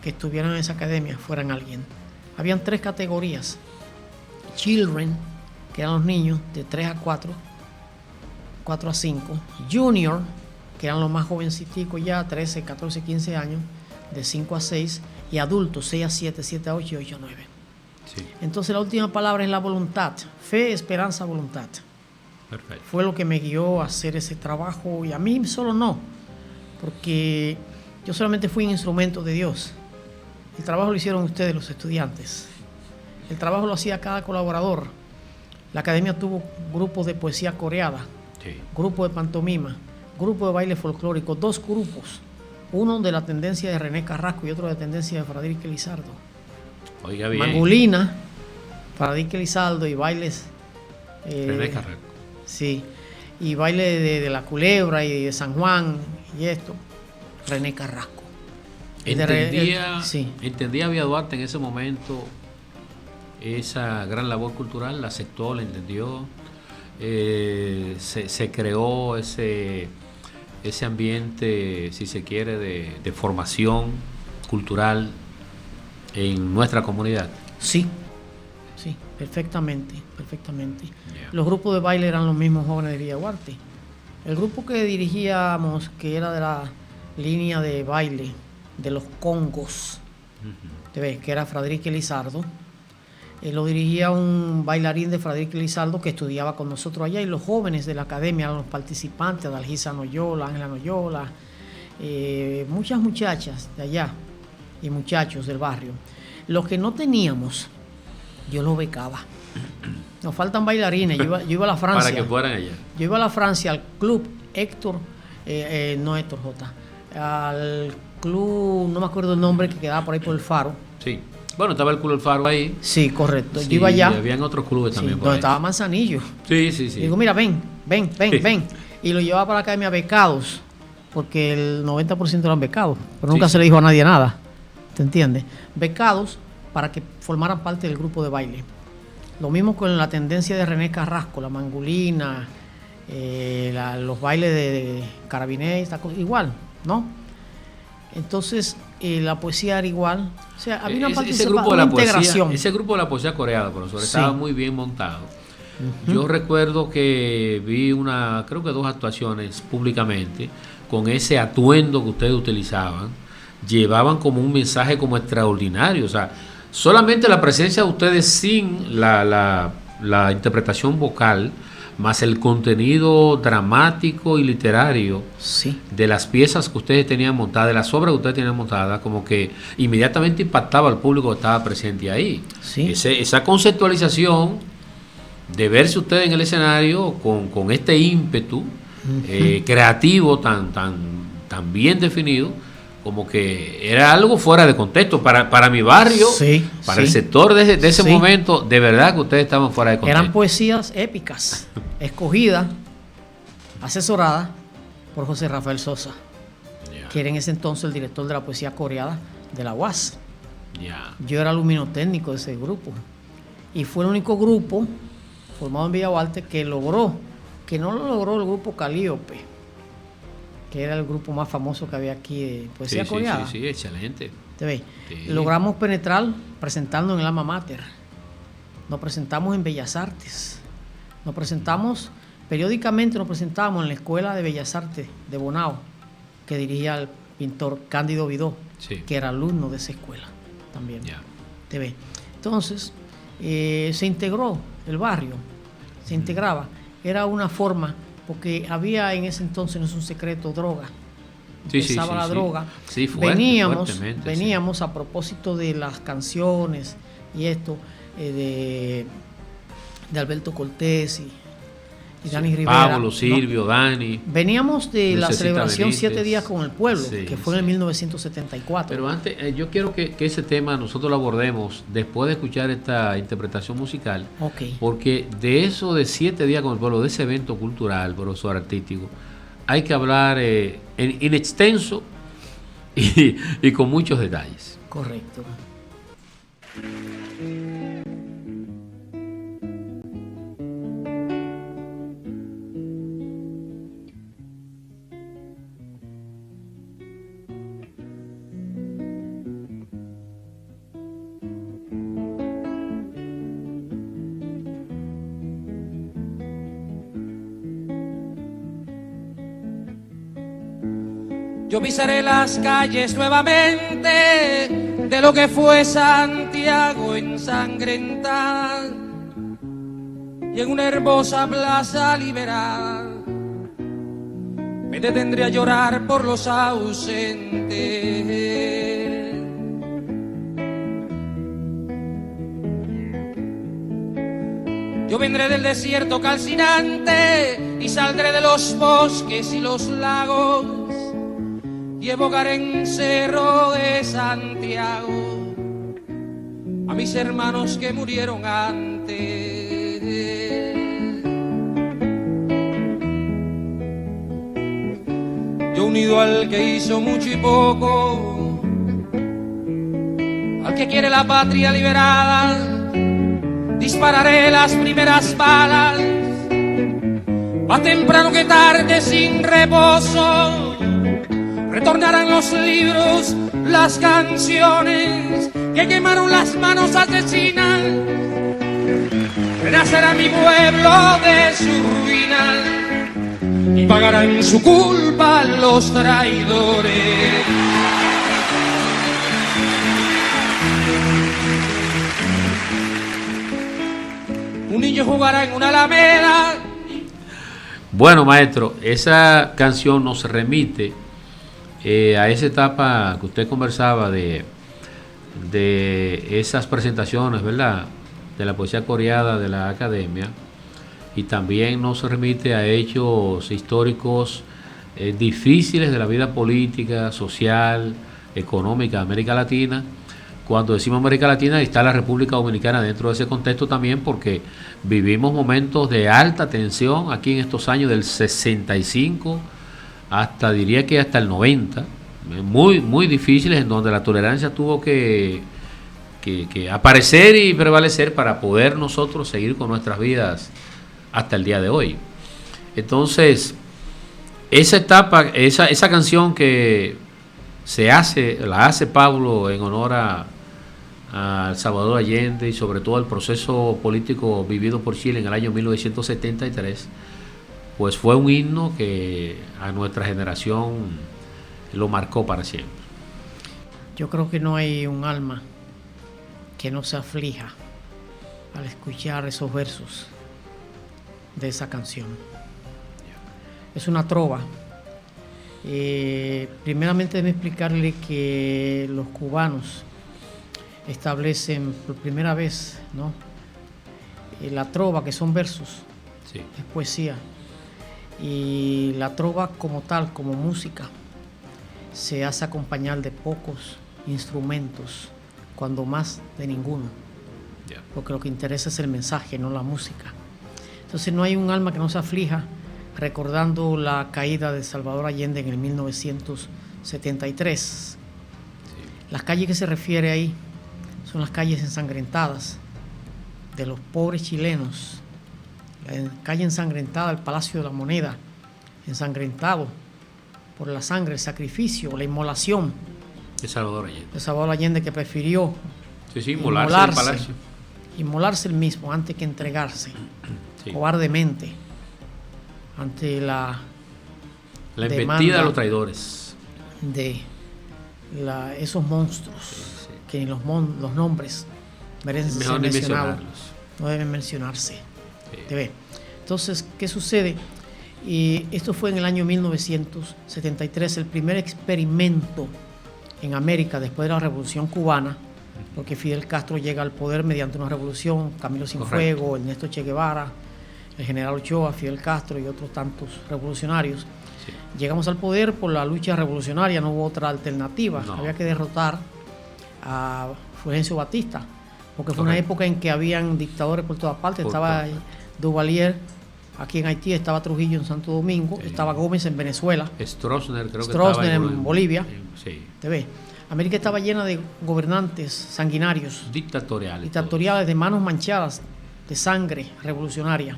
que estuvieran en esa academia fueran alguien. Habían 3 categorías: children, que eran los niños de 3 a 4, 4 a 5, junior, que eran los más jovencitos ya, 13, 14, 15 años, de 5 a 6, y adultos, 6 a 7, 7 a 8 y 8 a 9. Sí. Entonces la última palabra es la voluntad, fe, esperanza, voluntad. Perfecto. Fue lo que me guió a hacer ese trabajo, y a mí solo no, porque yo solamente fui un instrumento de Dios. El trabajo lo hicieron ustedes, los estudiantes. El trabajo lo hacía cada colaborador. La academia tuvo grupos de poesía coreada, grupo de pantomima, grupo de baile folclórico, 2 grupos, uno de la tendencia de René Carrasco y otro de la tendencia de Fradrique Lizardo. Oiga bien. Mangulina, Fradrique Lizardo y bailes. René Carrasco. Sí, y baile de la Culebra y de San Juan y esto, René Carrasco. ¿Entendía Villa Duarte en ese momento esa gran labor cultural? ¿La aceptó, la entendió? Se creó ese ambiente, si se quiere, de formación cultural en nuestra comunidad. Sí, perfectamente. Yeah. Los grupos de baile eran los mismos jóvenes de Villa Duarte. El grupo que dirigíamos, que era de la línea de baile de los congos, que era Fradrique Lizardo, lo dirigía un bailarín de Fradrique Lizardo que estudiaba con nosotros allá, y los jóvenes de la academia eran los participantes, Adalgisa Noyola, Ángela Noyola, muchas muchachas de allá y muchachos del barrio. Los que no teníamos, yo los becaba. Nos faltan bailarines, yo iba a la Francia. Para que fueran allá. Yo iba a la Francia al club Héctor al club, no me acuerdo el nombre, que quedaba por ahí por el Faro. Sí. Bueno, estaba el Club El Faro ahí. Sí, correcto. Sí, Yo iba allá. y habían otros clubes Sí, también por donde ahí. estaba Manzanillo. Sí, sí, sí. Y digo, mira, ven. Y lo llevaba para la academia becados, porque el 90% eran becados, pero nunca Sí, se sí. le dijo a nadie nada. ¿Te entiendes? Becados para que formaran parte del grupo de baile. Lo mismo con la tendencia de René Carrasco, la mangulina, los bailes de Carabinés, igual, ¿no? Entonces, la poesía era igual. O sea, había una participación, una integración. Ese grupo de la poesía coreana, profesor, Sí. estaba muy bien montado. Yo recuerdo que vi creo que 2 actuaciones públicamente con ese atuendo que ustedes utilizaban. Llevaban como un mensaje como extraordinario. O sea, solamente la presencia de ustedes sin la interpretación vocal, más el contenido dramático y literario Sí. de las piezas que ustedes tenían montadas, de las obras que ustedes tenían montadas, como que inmediatamente impactaba al público que estaba presente ahí. Sí. Esa conceptualización de verse ustedes en el escenario con este ímpetu creativo tan bien definido, como que era algo fuera de contexto para mi barrio, Sí, para sí. el sector de ese Sí. momento, de verdad que ustedes estaban fuera de contexto. Eran poesías épicas, escogidas, asesoradas por José Rafael Sosa, Ya, que era en ese entonces el director de la poesía coreana de la UAS. ya. Yo era alumno técnico de ese grupo. Y fue el único grupo formado en Villa Duarte que no lo logró el grupo Calíope, que era el grupo más famoso que había aquí de poesía Sí, coreana. sí, excelente. ¿Te ves? Sí. Logramos penetrar presentando en el Alma Mater. Nos presentamos en Bellas Artes. Nos presentamos, periódicamente nos presentamos en la Escuela de Bellas Artes de Bonao, que dirigía el pintor Cándido Vidó, Sí. que era alumno de esa escuela también. Ya. ¿Te ves? Entonces, se integró el barrio, se integraba. Era una forma, porque había en ese entonces, no es un secreto, droga. Sí, sí, Empezaba sí, la sí. droga. Sí, fuertemente, sí. Veníamos a propósito de las canciones y esto, de Alberto Cortés y Dani Rivera. Pablo, ¿no? Silvio, Dani. Veníamos de la Lucecita celebración Benítez. 7 días con el pueblo, Sí, que fue en el sí. 1974. Pero antes, yo quiero que ese tema nosotros lo abordemos después de escuchar esta interpretación musical. Ok. Porque de eso de 7 días con el pueblo, de ese evento cultural, profesor artístico, hay que hablar en extenso y con muchos detalles. Correcto. Yo pisaré las calles nuevamente de lo que fue Santiago ensangrentada y en una hermosa plaza liberada me detendré a llorar por los ausentes. Yo vendré del desierto calcinante y saldré de los bosques y los lagos y evocaré en Cerro de Santiago a mis hermanos que murieron antes. Yo unido al que hizo mucho y poco, al que quiere la patria liberada, dispararé las primeras balas, más temprano que tarde sin reposo. Retornarán los libros, las canciones que quemaron las manos asesinas. Renacerá mi pueblo de su ruina y pagarán su culpa los traidores. Un niño jugará en una alameda. Bueno, maestro, esa canción nos remite a esa etapa que usted conversaba de esas presentaciones, ¿verdad?, de la poesía coreana de la academia, y también nos remite a hechos históricos difíciles de la vida política, social, económica de América Latina, cuando decimos América Latina, está la República Dominicana dentro de ese contexto también, porque vivimos momentos de alta tensión aquí en estos años del 65 hasta, diría que hasta el 90, muy, muy difíciles, en donde la tolerancia tuvo que aparecer y prevalecer para poder nosotros seguir con nuestras vidas hasta el día de hoy. Entonces, esa etapa, esa canción que la hace Pablo en honor a Salvador Allende y sobre todo el proceso político vivido por Chile en el año 1973, pues fue un himno que a nuestra generación lo marcó para siempre. Yo creo que no hay un alma que no se aflija al escuchar esos versos de esa canción. Es una trova. Primeramente debo explicarle que los cubanos establecen por primera vez, ¿no?, la trova, que son versos, Sí. es poesía, y la trova como tal, como música, se hace acompañar de pocos instrumentos, cuando más de ninguno, porque lo que interesa es el mensaje, no la música. Entonces no hay un alma que no se aflija recordando la caída de Salvador Allende en el 1973. Sí. Las calles que se refiere ahí son las calles ensangrentadas de los pobres chilenos. La calle ensangrentada del Palacio de la Moneda, ensangrentado por la sangre, el sacrificio, la inmolación De Salvador Allende, que prefirió inmolarse él mismo antes que entregarse, sí, cobardemente ante la embestida de los traidores, de esos monstruos, sí, sí, que los nombres merecen ser mencionados, no deben mencionarse. Sí. Entonces, ¿qué sucede? Y esto fue en el año 1973, el primer experimento en América después de la Revolución Cubana, porque Fidel Castro llega al poder mediante una revolución, Camilo Cienfuegos, Ernesto Che Guevara, el general Ochoa, Fidel Castro y otros tantos revolucionarios. Sí. Llegamos al poder por la lucha revolucionaria, no hubo otra alternativa, había que derrotar a Fulgencio Batista, porque fue una época en que habían dictadores por todas partes, estaba Duvalier aquí en Haití, estaba Trujillo en Santo Domingo, estaba Gómez en Venezuela, Stroessner estaba en Bolivia. Sí. América estaba llena de gobernantes sanguinarios, dictatoriales, de manos manchadas de sangre revolucionaria.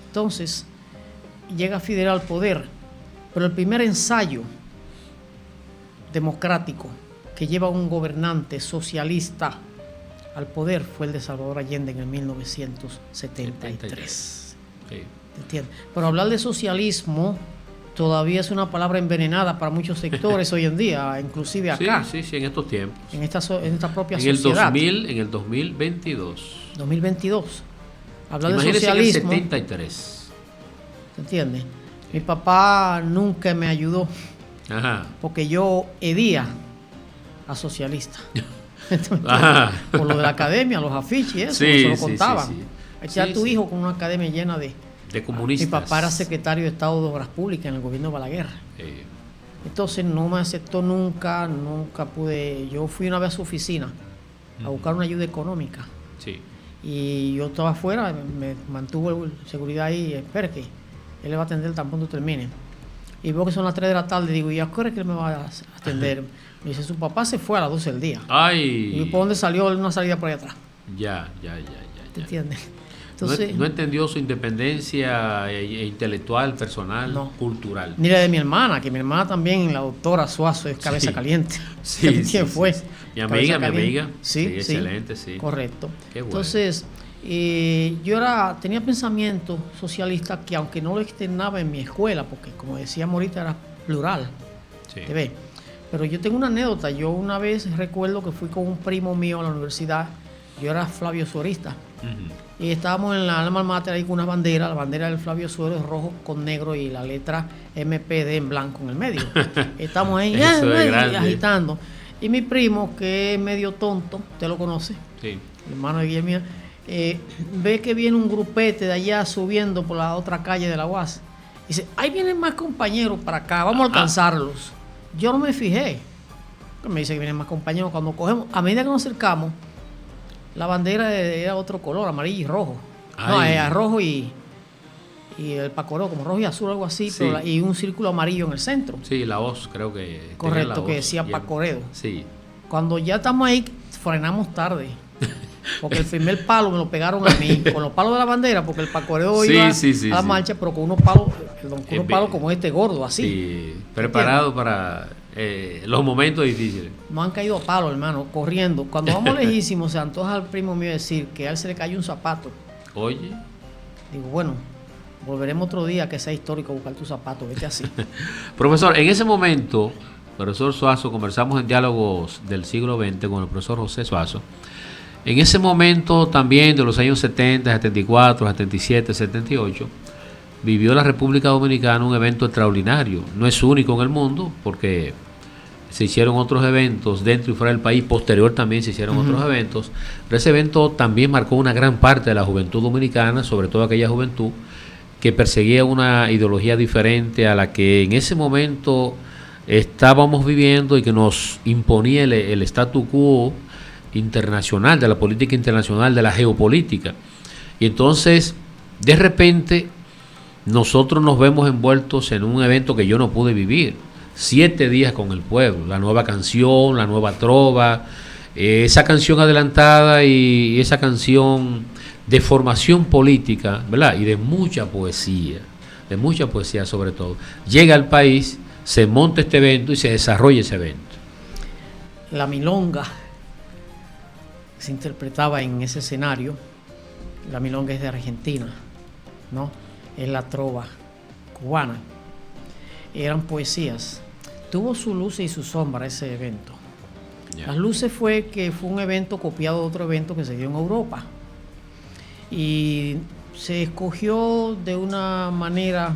Entonces llega Fidel al poder, pero el primer ensayo democrático que lleva a un gobernante socialista al poder fue el de Salvador Allende en el 1973. Sí. ¿Entiendes? Pero hablar de socialismo todavía es una palabra envenenada para muchos sectores hoy en día, inclusive acá. Sí, en estos tiempos. En esta propia sociedad. En el 2022. 2022. Hablar de Imagínese socialismo. En el 73. ¿Se entiende? Sí. Mi papá nunca me ayudó. Ajá. Porque yo hedía a socialista. Por lo de la academia, los afiches y eso, se lo contaban. Echar a tu hijo con una academia llena de comunistas. Mi papá era secretario de Estado de Obras Públicas en el gobierno de Balaguer. Entonces no me aceptó nunca pude. Yo fui una vez a su oficina a buscar una ayuda económica. Sí. Y yo estaba afuera, me mantuvo seguridad ahí, espera que él le va a atender tan pronto termine. Y veo que son las 3 de la tarde, digo, ¿y a qué hora es que él me va a atender? Me dice, su papá se fue a las 12 del día. Ay. ¿Y por dónde salió? Una salida por ahí atrás. Ya. ¿Te entiendes? Entonces, no entendió su independencia intelectual, personal, cultural. Ni la de mi hermana, que mi hermana también, la doctora Suazo, es cabeza caliente. ¿Quién fue? Mi amiga. Sí, excelente, sí. Correcto. Qué bueno. Entonces, yo tenía pensamiento socialista que aunque no lo externaba en mi escuela, porque como decíamos ahorita era plural, pero yo tengo una anécdota. Yo una vez recuerdo que fui con un primo mío a la universidad, yo era Flavio Suerista, y estábamos en la alma mater ahí con una bandera, la bandera del Flavio Suero es rojo con negro y la letra MPD en blanco en el medio. Estamos ahí agitando. Y mi primo, que es medio tonto, usted lo conoce, el hermano de Guillermo, ve que viene un grupete de allá subiendo por la otra calle de la UAS. Dice, ahí vienen más compañeros para acá, vamos a alcanzarlos. Yo no me fijé. que me dice que vienen más compañeros. Cuando cogemos, a medida que nos acercamos, la bandera era otro color, amarillo y rojo. No, era rojo y el pacoreo, como rojo y azul, algo así, Sí. pero y un círculo amarillo en el centro. Sí, la hoz, creo que. Correcto, tenía que la hoz decía y el- Pacoreo. Sí. Cuando ya estamos ahí, frenamos tarde. Porque el primer palo me lo pegaron a mí, con los palos de la bandera, porque el pacoreo Sí, iba sí, a la sí. marcha, pero con unos palos, con unos bien. palos como este gordo, así. Sí, preparado para los momentos difíciles. No han caído a palo, hermano, corriendo. Cuando vamos lejísimos, se antoja al primo mío decir que a él se le cayó un zapato. Oye, Digo, bueno, volveremos otro día que sea histórico a buscar tu zapato, vete así. profesor, en ese momento, profesor Suazo, conversamos en Diálogos del siglo XX con el profesor José Suazo. En ese momento también de los años 70, 74, 77, 78, vivió la República Dominicana un evento extraordinario. No es único en el mundo, porque se hicieron otros eventos dentro y fuera del país, posterior también se hicieron otros eventos, pero ese evento también marcó una gran parte de la juventud dominicana, sobre todo aquella juventud que perseguía una ideología diferente a la que en ese momento estábamos viviendo y que nos imponía el statu quo internacional, de la política internacional, de la geopolítica. Y entonces, de repente, nosotros nos vemos envueltos en un evento que yo no pude vivir. 7 días con el pueblo, la nueva canción, la nueva trova, esa canción adelantada y esa canción de formación política, ¿verdad? Y de mucha poesía sobre todo. Llega al país, se monta este evento y se desarrolla ese evento. La milonga se interpretaba en ese escenario. La milonga es de Argentina, ¿no? Es la trova cubana. Eran poesías. Tuvo su luz y su sombra ese evento. Ya. Las luces fue que fue un evento copiado de otro evento que se dio en Europa. Y se escogió de una manera,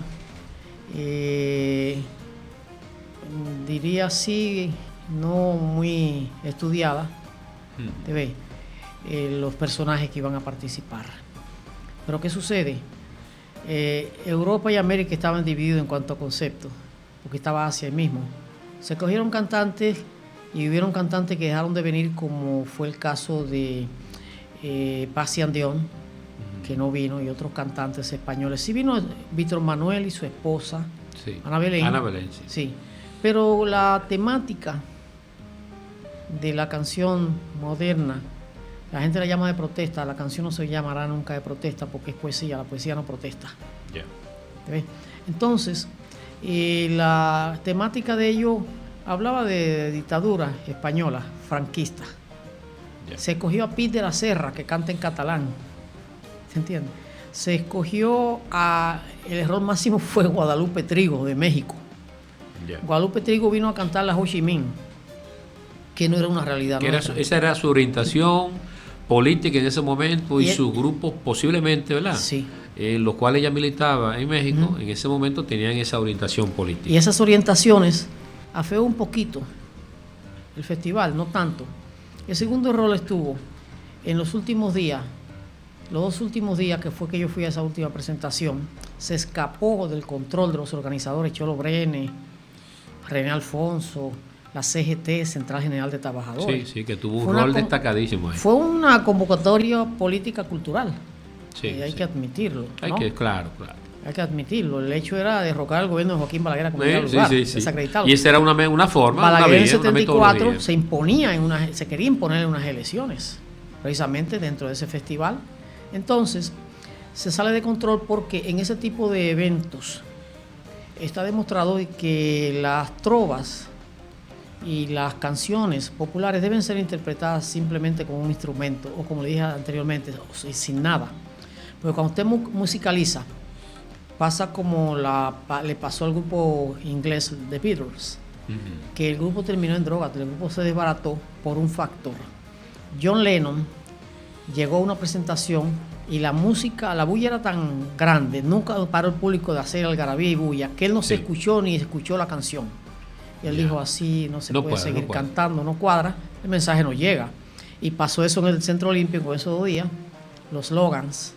diría así, no muy estudiada, ¿te ves? Los personajes que iban a participar. Pero ¿qué sucede? Europa y América estaban divididos en cuanto a conceptos, porque estaba Asia el mismo. Se cogieron cantantes y hubieron cantantes que dejaron de venir, como fue el caso de Pasian Dion, que no vino, y otros cantantes españoles. Sí vino Víctor Manuel y su esposa, Sí. Ana Belén. Ana Belén, sí. Sí, pero la temática de la canción moderna, la gente la llama de protesta, la canción no se llamará nunca de protesta porque es poesía, la poesía no protesta. Ya. ¿Ves? Entonces, la temática de ello hablaba de dictadura española, franquista. Ya. Se escogió a Pete de la Serra, que canta en catalán. ¿Se entiende? Se escogió el error máximo fue Guadalupe Trigo, de México. Ya. Guadalupe Trigo vino a cantar la Ho Chi Minh, que no era una realidad. Que nuestra. esa era su orientación política en ese momento y Y sus grupos posiblemente, ¿verdad? Sí. Los cuales ella militaba en México, en ese momento tenían esa orientación política. Y esas orientaciones afeó un poquito el festival, no tanto. El segundo error estuvo en los últimos días, los 2 últimos días que fue que yo fui a esa última presentación, se escapó del control de los organizadores Cholo Brene, René Alfonso, la CGT, Central General de Trabajadores. Sí, sí, que tuvo Fue un una rol con- destacadísimo ahí. Fue una convocatoria política cultural. Sí, y hay sí. que admitirlo. Hay ¿no? que, claro. Hay que admitirlo. El hecho era derrocar al gobierno de Joaquín Balaguer como Sí, lugar, sí, sí. desacreditarlo. Y esa era una forma, Balaguer una en vía, una 74 metodología. se imponía se quería imponer en unas elecciones, precisamente dentro de ese festival. Entonces, se sale de control porque en ese tipo de eventos está demostrado que las trovas y las canciones populares deben ser interpretadas simplemente como un instrumento, o como le dije anteriormente, sin nada. Porque cuando usted musicaliza, pasa como le pasó al grupo inglés The Beatles, que el grupo terminó en droga, el grupo se desbarató por un factor. John Lennon llegó a una presentación y la música, la bulla era tan grande, nunca paró el público de hacer algarabía y bulla, que él no se Sí. escuchó ni escuchó la canción. Y él Ya. dijo, así no se No puede cuadra, seguir no cuadra. cantando, no cuadra, el mensaje no llega. Y pasó eso en el Centro Olímpico esos 2 días, los slogans.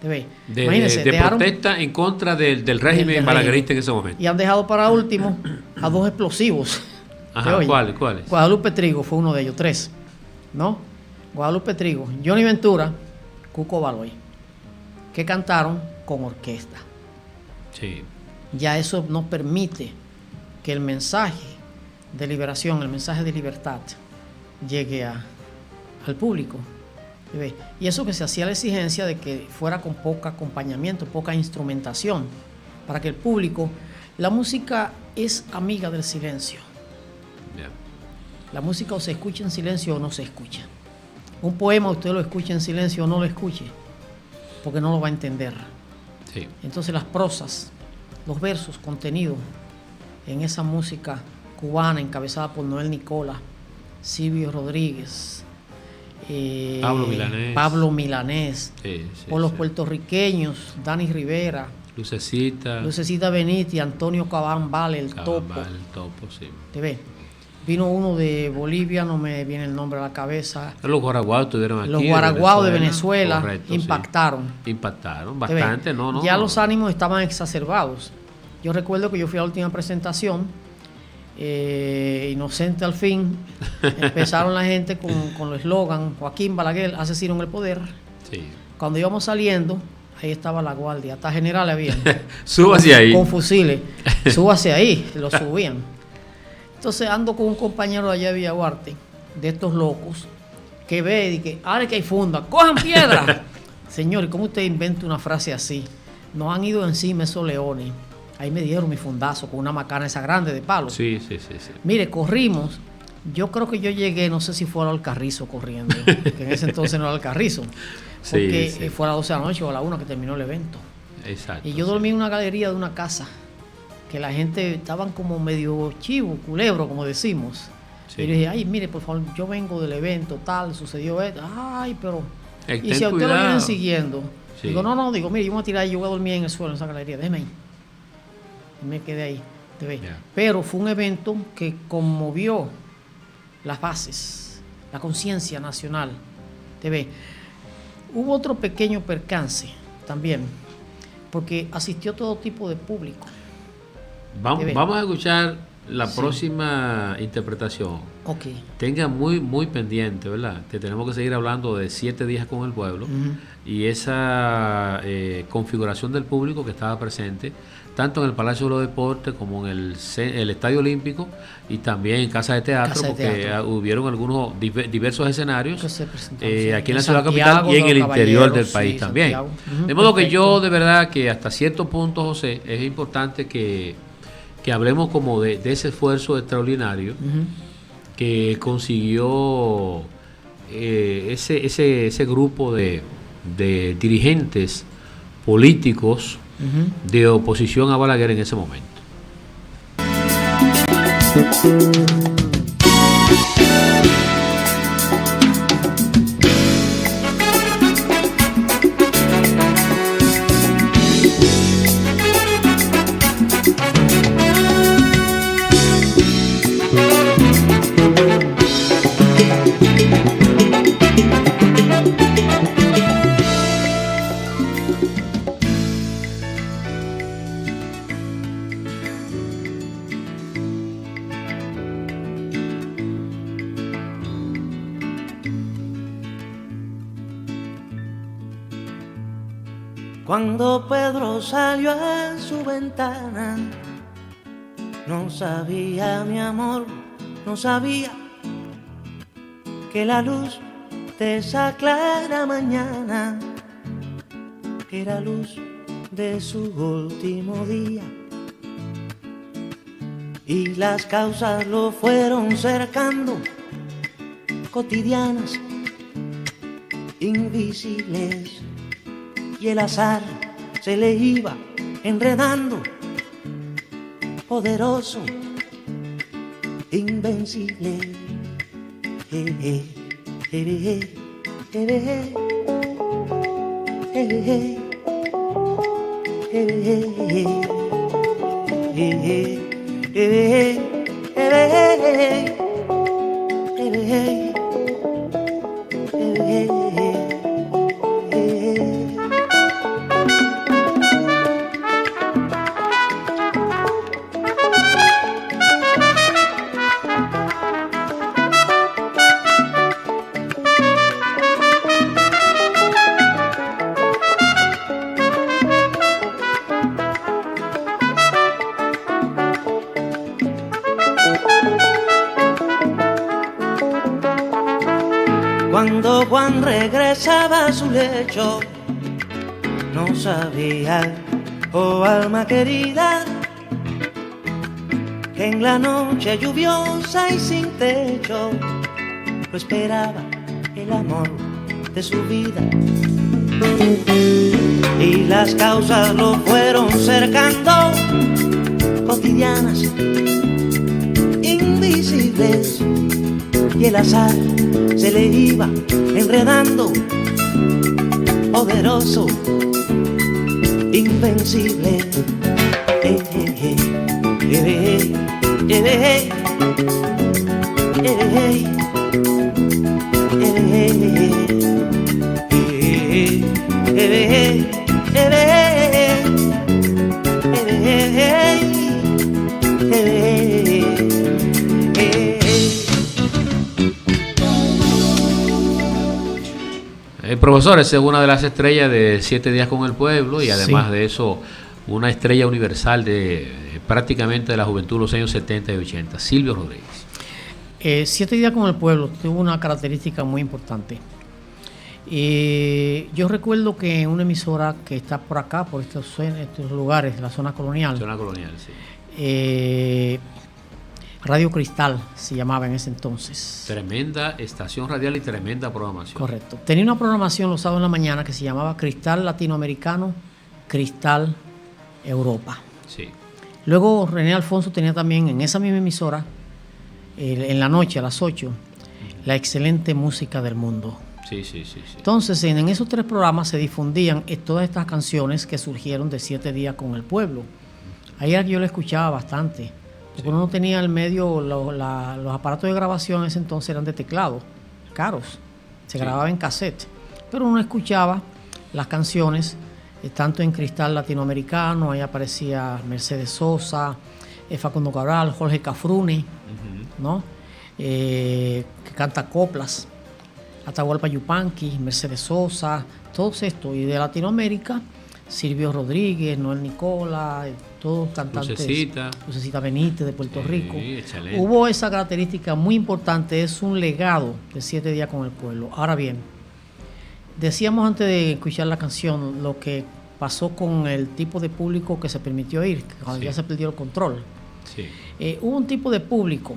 ¿Te ves? Imagínense, De dejaron- protesta en contra del régimen del balaguerista en ese momento. y han dejado para último a 2 explosivos. Ajá, oye? ¿cuáles? Guadalupe Trigo fue uno de ellos, 3, ¿no? Guadalupe Trigo, Johnny Ventura, Cuco Baloy, que cantaron con orquesta. Sí. Ya eso nos permite que el mensaje de liberación, el mensaje de libertad, llegue al público. ¿Ve? Y eso que se hacía la exigencia de que fuera con poco acompañamiento, poca instrumentación, para que el público... La música es amiga del silencio. Yeah. La música o se escucha en silencio o no se escucha. Un poema usted lo escucha en silencio o no lo escuche, porque no lo va a entender. Sí. Entonces las prosas, los versos contenidos en esa música cubana encabezada por Noel Nicola, Silvio Rodríguez, Pablo Milanés, Sí, por los puertorriqueños, Dani Rivera, Lucecita Beniti, Antonio Cabán Vale, el Topo. El Topo, sí. ¿Te ves? Vino uno de Bolivia, no me viene el nombre a la cabeza. Los guaraguaos estuvieron aquí. Los guaraguaos de Venezuela, correcto, impactaron. Sí. Impactaron bastante, ¿no? Ya los ánimos estaban exacerbados. Yo recuerdo que yo fui a la última presentación, inocente al fin. Empezaron la gente con el eslogan: Joaquín Balaguer, asesino en el poder. Sí. Cuando íbamos saliendo, ahí estaba la guardia, hasta general había. Súbase ahí. Con fusiles. Súbase ahí, lo subían. Entonces ando con un compañero de allá de Villaguarte, de estos locos, que ve y que, ahora que hay funda, ¡cojan piedra! Señor, ¿cómo usted inventa una frase así? Nos han ido encima esos leones. Ahí me dieron mi fundazo con una macana esa grande de palo. Sí. Mire, corrimos. Yo creo que yo llegué, no sé si fue al Alcarrizo corriendo, que en ese entonces no era Alcarrizo, porque fue a las 12 de la noche o a la 1 que terminó el evento. Exacto. Y yo dormí en una galería de una casa, que la gente estaban como medio chivo, culebro, como decimos. Sí. Y le dije, ay, mire, por favor, yo vengo del evento, tal, sucedió esto. Ay, pero... Y si a usted lo vienen siguiendo. Sí. Digo, digo, mire, yo me voy a tirar y yo voy a dormir en el suelo, en esa galería, déjeme ahí. Y me quedé ahí, te ves. Yeah. Pero fue un evento que conmovió las bases, la conciencia nacional, te ves. Hubo otro pequeño percance también, porque asistió todo tipo de público. Vamos a escuchar la próxima interpretación. Ok. Tenga muy pendiente, ¿verdad? Que tenemos que seguir hablando de 7 días con el pueblo y esa configuración del público que estaba presente, tanto en el Palacio de los Deportes como en el Estadio Olímpico y también en Casa de Teatro, porque hubieron algunos diversos escenarios aquí en la ciudad capital y en el interior del país también. De modo que yo de verdad que hasta cierto punto, José, es importante que hablemos como de ese esfuerzo extraordinario que consiguió ese grupo de dirigentes políticos de oposición a Balaguer en ese momento. Cuando Pedro salió a su ventana, no sabía, mi amor, no sabía que la luz de esa clara mañana era luz de su último día. Y las causas lo fueron cercando, cotidianas, invisibles. Y el azar se le iba enredando, poderoso, invencible. Cuando Juan regresaba a su lecho, no sabía, oh alma querida, que en la noche lluviosa y sin techo lo esperaba el amor de su vida. Y las causas lo fueron cercando, cotidianas, invisibles, y el azar se le iba enredando, poderoso, invencible. El profesor es una de las estrellas de 7 días con el pueblo y además Sí. de eso una estrella universal de prácticamente de la juventud de los años 70 y 80, Silvio Rodríguez. 7 días con el pueblo tuvo una característica muy importante. Yo recuerdo que en una emisora que está por acá, por estos lugares, la zona colonial, Zona colonial, sí. Radio Cristal se llamaba en ese entonces. Tremenda estación radial y tremenda programación. Correcto. Tenía una programación los sábados en la mañana que se llamaba Cristal Latinoamericano, Cristal Europa. Sí. Luego René Alfonso tenía también en esa misma emisora, en la noche a las 8, la excelente música del mundo. Sí. Entonces, en esos 3 programas se difundían todas estas canciones que surgieron de 7 días con el pueblo. Ahí era que yo lo escuchaba bastante, porque uno no tenía el medio, los aparatos de grabación en ese entonces eran de teclado, caros, se grababa en cassette, pero uno escuchaba las canciones tanto en Cristal Latinoamericano, ahí aparecía Mercedes Sosa, Facundo Cabral, Jorge Cafrune, ¿no? Que canta coplas, Atahualpa Yupanqui, Mercedes Sosa, todos estos, y de Latinoamérica, Silvio Rodríguez, Noel Nicola, todos cantantes, Lucecita Benítez de Puerto Rico. Excelente. Hubo esa característica muy importante, es un legado de 7 días con el pueblo. Ahora bien, decíamos antes de escuchar la canción lo que pasó con el tipo de público que se permitió ir, cuando ya se perdió el control. Sí. Hubo un tipo de público,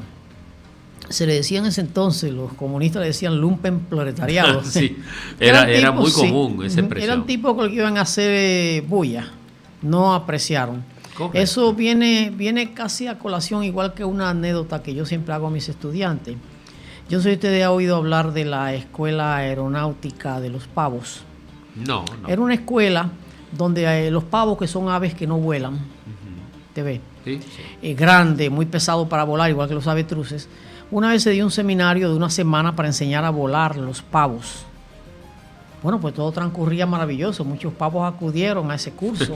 se le decía en ese entonces, los comunistas le decían lumpen proletariado. Sí, era tipos, muy común esa expresión. Eran tipos que iban a hacer bulla, no apreciaron. Correcto. Eso viene casi a colación, igual que una anécdota que yo siempre hago a mis estudiantes. Yo sé si usted ha oído hablar de la Escuela Aeronáutica de los Pavos. No. Era una escuela donde los pavos, que son aves que no vuelan, te ve, Sí. grande, muy pesado para volar, igual que los avestruces. Una vez se dio un seminario de una semana para enseñar a volar los pavos. Bueno, pues todo transcurría maravilloso. Muchos pavos acudieron a ese curso.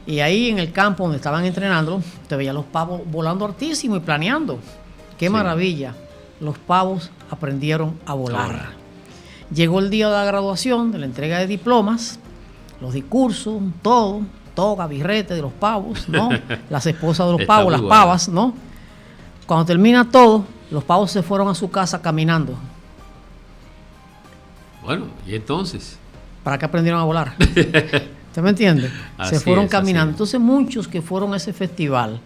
Y ahí en el campo donde estaban entrenando, te veían los pavos volando altísimo y planeando. ¡Qué maravilla! Los pavos aprendieron a volar. Llegó el día de la graduación, de la entrega de diplomas, los discursos, todo, toga, birrete de los pavos, ¿no? Las esposas de los Está pavos, muy las bueno. pavas, ¿no? Cuando termina todo, los pavos se fueron a su casa caminando. Bueno, ¿y entonces? ¿Para qué aprendieron a volar? ¿Usted me entiende? Así Se fueron es, caminando. así es. Entonces muchos que fueron a ese festival,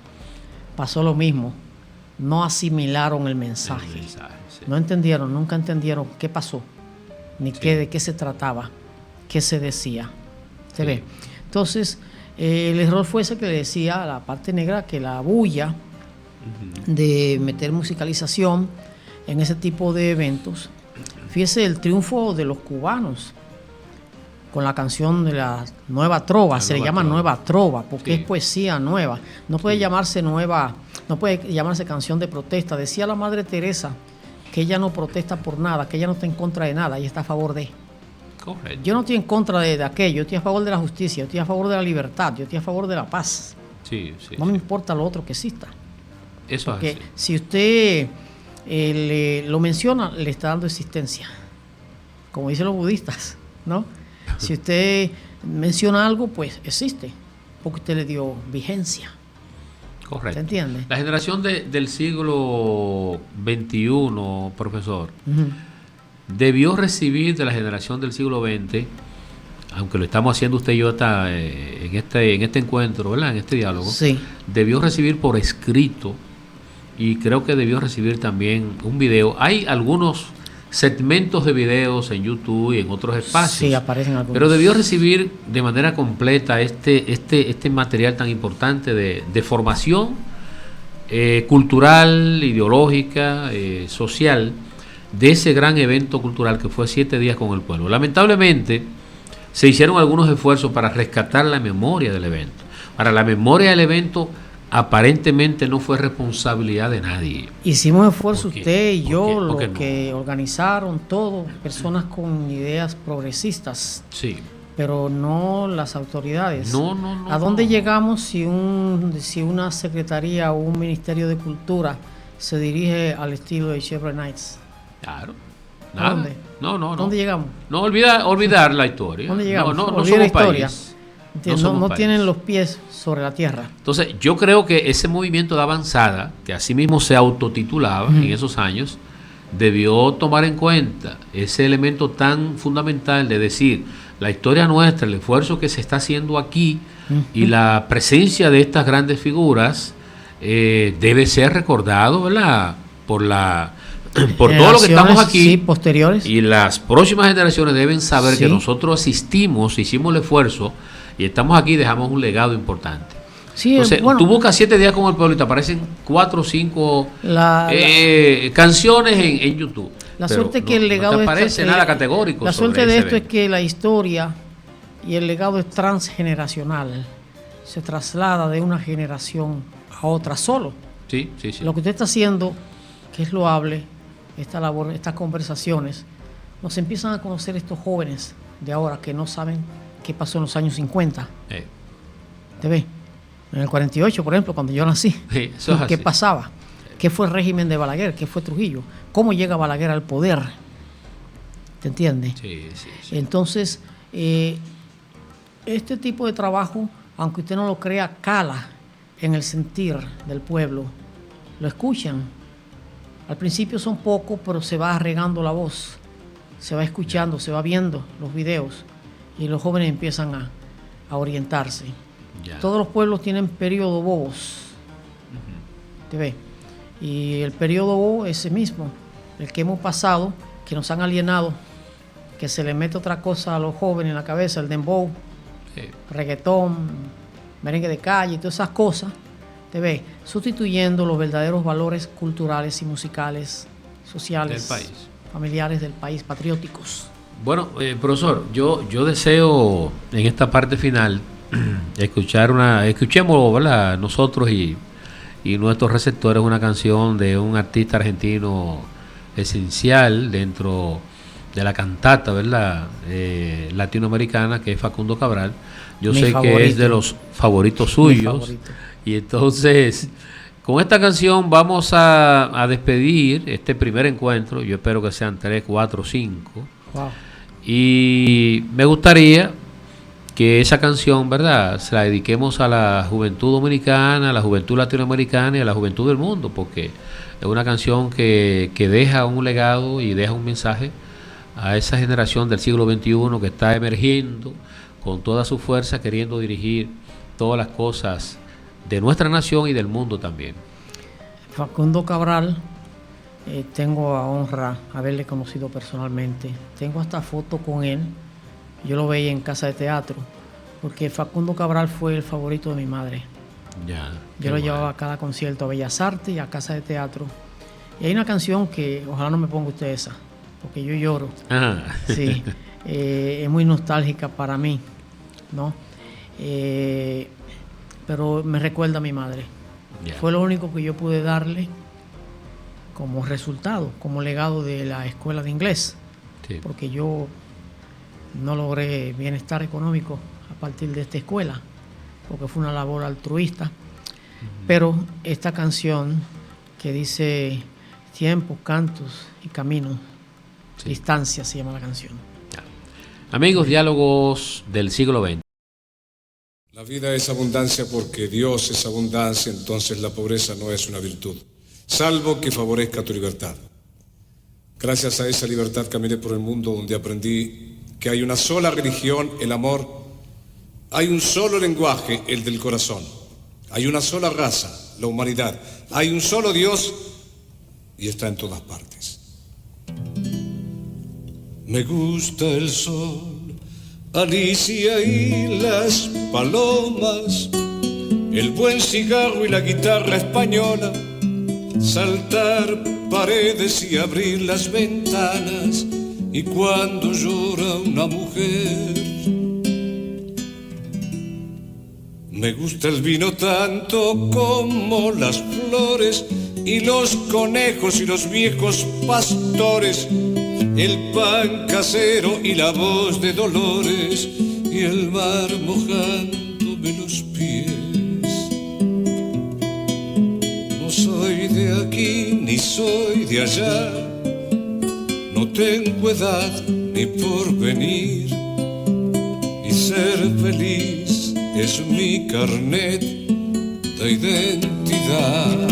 pasó lo mismo. No asimilaron el mensaje. El mensaje, sí. No entendieron, nunca entendieron qué pasó, ni de qué se trataba, qué se decía. ¿Se ve? Entonces, el error fue ese que le decía a la parte negra, que la bulla de meter musicalización en ese tipo de eventos. Fíjese el triunfo de los cubanos con la canción de la nueva trova, se le llama nueva trova porque es poesía nueva, no puede llamarse nueva, no puede llamarse canción de protesta. Decía la Madre Teresa que ella no protesta por nada, que ella no está en contra de nada, ella está a favor de. Correcto. Yo no estoy en contra de aquello, yo estoy a favor de la justicia, yo estoy a favor de la libertad, yo estoy a favor de la paz. Sí. No me importa lo otro que exista. Eso es Porque así. si usted lo menciona, le está dando existencia, como dicen los budistas, ¿no? Si usted menciona algo, pues existe, porque usted le dio vigencia. Correcto. ¿Se entiende? La generación del siglo XXI, profesor, debió recibir de la generación del siglo XX, aunque lo estamos haciendo usted y yo en este encuentro, ¿verdad? En este diálogo, Sí. debió recibir por escrito, y creo que debió recibir también un video. Hay algunos segmentos de videos en YouTube y en otros espacios. Sí, aparecen algunos. Pero debió recibir de manera completa este material tan importante de formación cultural, ideológica, social, de ese gran evento cultural que fue 7 días con el pueblo. Lamentablemente, se hicieron algunos esfuerzos para rescatar la memoria del evento. Para la memoria del evento, aparentemente no fue responsabilidad de nadie. Hicimos esfuerzo ¿Por qué? usted y ¿Por yo, qué? ¿Por los qué no? que organizaron todo, personas con ideas progresistas, Sí. pero no las autoridades. No. ¿A dónde no. llegamos si una secretaría o un ministerio de cultura se dirige al estilo de Chevron Knights? Claro. ¿A Nada. dónde? No. ¿Dónde llegamos? No olvidar la historia. ¿Dónde llegamos? No Olvida somos la historia. país. No tienen los pies sobre la tierra. Entonces, yo creo que ese movimiento de avanzada, que así mismo se autotitulaba en esos años, debió tomar en cuenta ese elemento tan fundamental de decir la historia nuestra, el esfuerzo que se está haciendo aquí y la presencia de estas grandes figuras debe ser recordado, ¿verdad? Por todo lo que estamos aquí. Sí, posteriores. Y las próximas generaciones deben saber Sí. que nosotros asistimos, hicimos el esfuerzo y estamos aquí, dejamos un legado importante. Sí, Entonces, bueno, tú buscas 7 días con el pueblo y te aparecen 4 o 5 la canciones en YouTube. Pero suerte es que el legado no te de aparece nada categórico. La sobre suerte de ese esto es evento. que la historia y el legado es transgeneracional. Se traslada de una generación a otra solo. Sí. Lo que usted está haciendo, que es loable, esta labor, estas conversaciones, nos empiezan a conocer estos jóvenes de ahora que no saben qué pasó en los años 50. ¿Te ve? En el 48, por ejemplo, cuando yo nací, Sí, eso es ¿qué así. pasaba? ¿Qué fue el régimen de Balaguer? ¿Qué fue Trujillo? ¿Cómo llega Balaguer al poder? ¿Te entiendes? Sí. Entonces, este tipo de trabajo, aunque usted no lo crea, cala en el sentir del pueblo. Lo escuchan. Al principio son pocos, pero se va regando la voz. Se va escuchando, se va viendo los videos y los jóvenes empiezan a orientarse. Ya. Todos los pueblos tienen periodo bobos. ¿Te ve? Y el periodo bobo es ese mismo, el que hemos pasado, que nos han alienado, que se le mete otra cosa a los jóvenes en la cabeza, el dembow, reggaetón, merengue de calle y todas esas cosas, te ve, sustituyendo los verdaderos valores culturales y musicales, sociales, Del país. familiares del país, patrióticos. Bueno, profesor, yo deseo en esta parte final escuchemos, ¿verdad? Nosotros y nuestros receptores una canción de un artista argentino esencial dentro de la cantata, ¿verdad? Latinoamericana, que es Facundo Cabral. Yo Mi sé favorito. que es de los favoritos Mi suyos. favorito. Y entonces, con esta canción vamos a despedir este primer encuentro. Yo espero que sean 3, 4, 5. Wow. Y me gustaría que esa canción, ¿verdad?, se la dediquemos a la juventud dominicana, a la juventud latinoamericana y a la juventud del mundo, porque es una canción que deja un legado y deja un mensaje a esa generación del siglo XXI que está emergiendo con toda su fuerza, queriendo dirigir todas las cosas de nuestra nación y del mundo también. Facundo Cabral, tengo a honra haberle conocido personalmente. Tengo hasta foto con él. Yo lo veía en casa de teatro, porque Facundo Cabral fue el favorito de mi madre. Ya, Yo lo llevaba a cada concierto, a Bellas Artes y a casa de teatro. Y hay una canción que ojalá no me ponga usted esa, porque yo lloro. Sí, es muy nostálgica para mí, ¿no? Pero me recuerda a mi madre. Ya. Fue lo único que yo pude darle como resultado, como legado de la escuela de inglés, Sí. porque yo no logré bienestar económico a partir de esta escuela, porque fue una labor altruista. Pero esta canción que dice tiempos, cantos y caminos, Sí. distancia se llama la canción. Amigos, diálogos del siglo XX. La vida es abundancia porque Dios es abundancia, entonces la pobreza no es una virtud, salvo que favorezca tu libertad. Gracias a esa libertad caminé por el mundo donde aprendí que hay una sola religión, el amor. Hay un solo lenguaje, el del corazón. Hay una sola raza, la humanidad. Hay un solo Dios y está en todas partes. Me gusta el sol, Alicia y las palomas, el buen cigarro y la guitarra española, saltar paredes y abrir las ventanas, y cuando llora una mujer. Me gusta el vino tanto como las flores y los conejos y los viejos pastores, el pan casero y la voz de Dolores y el mar mojándome los pies. No soy de aquí ni soy de allá, no tengo edad ni porvenir, y ser feliz es mi carnet de identidad.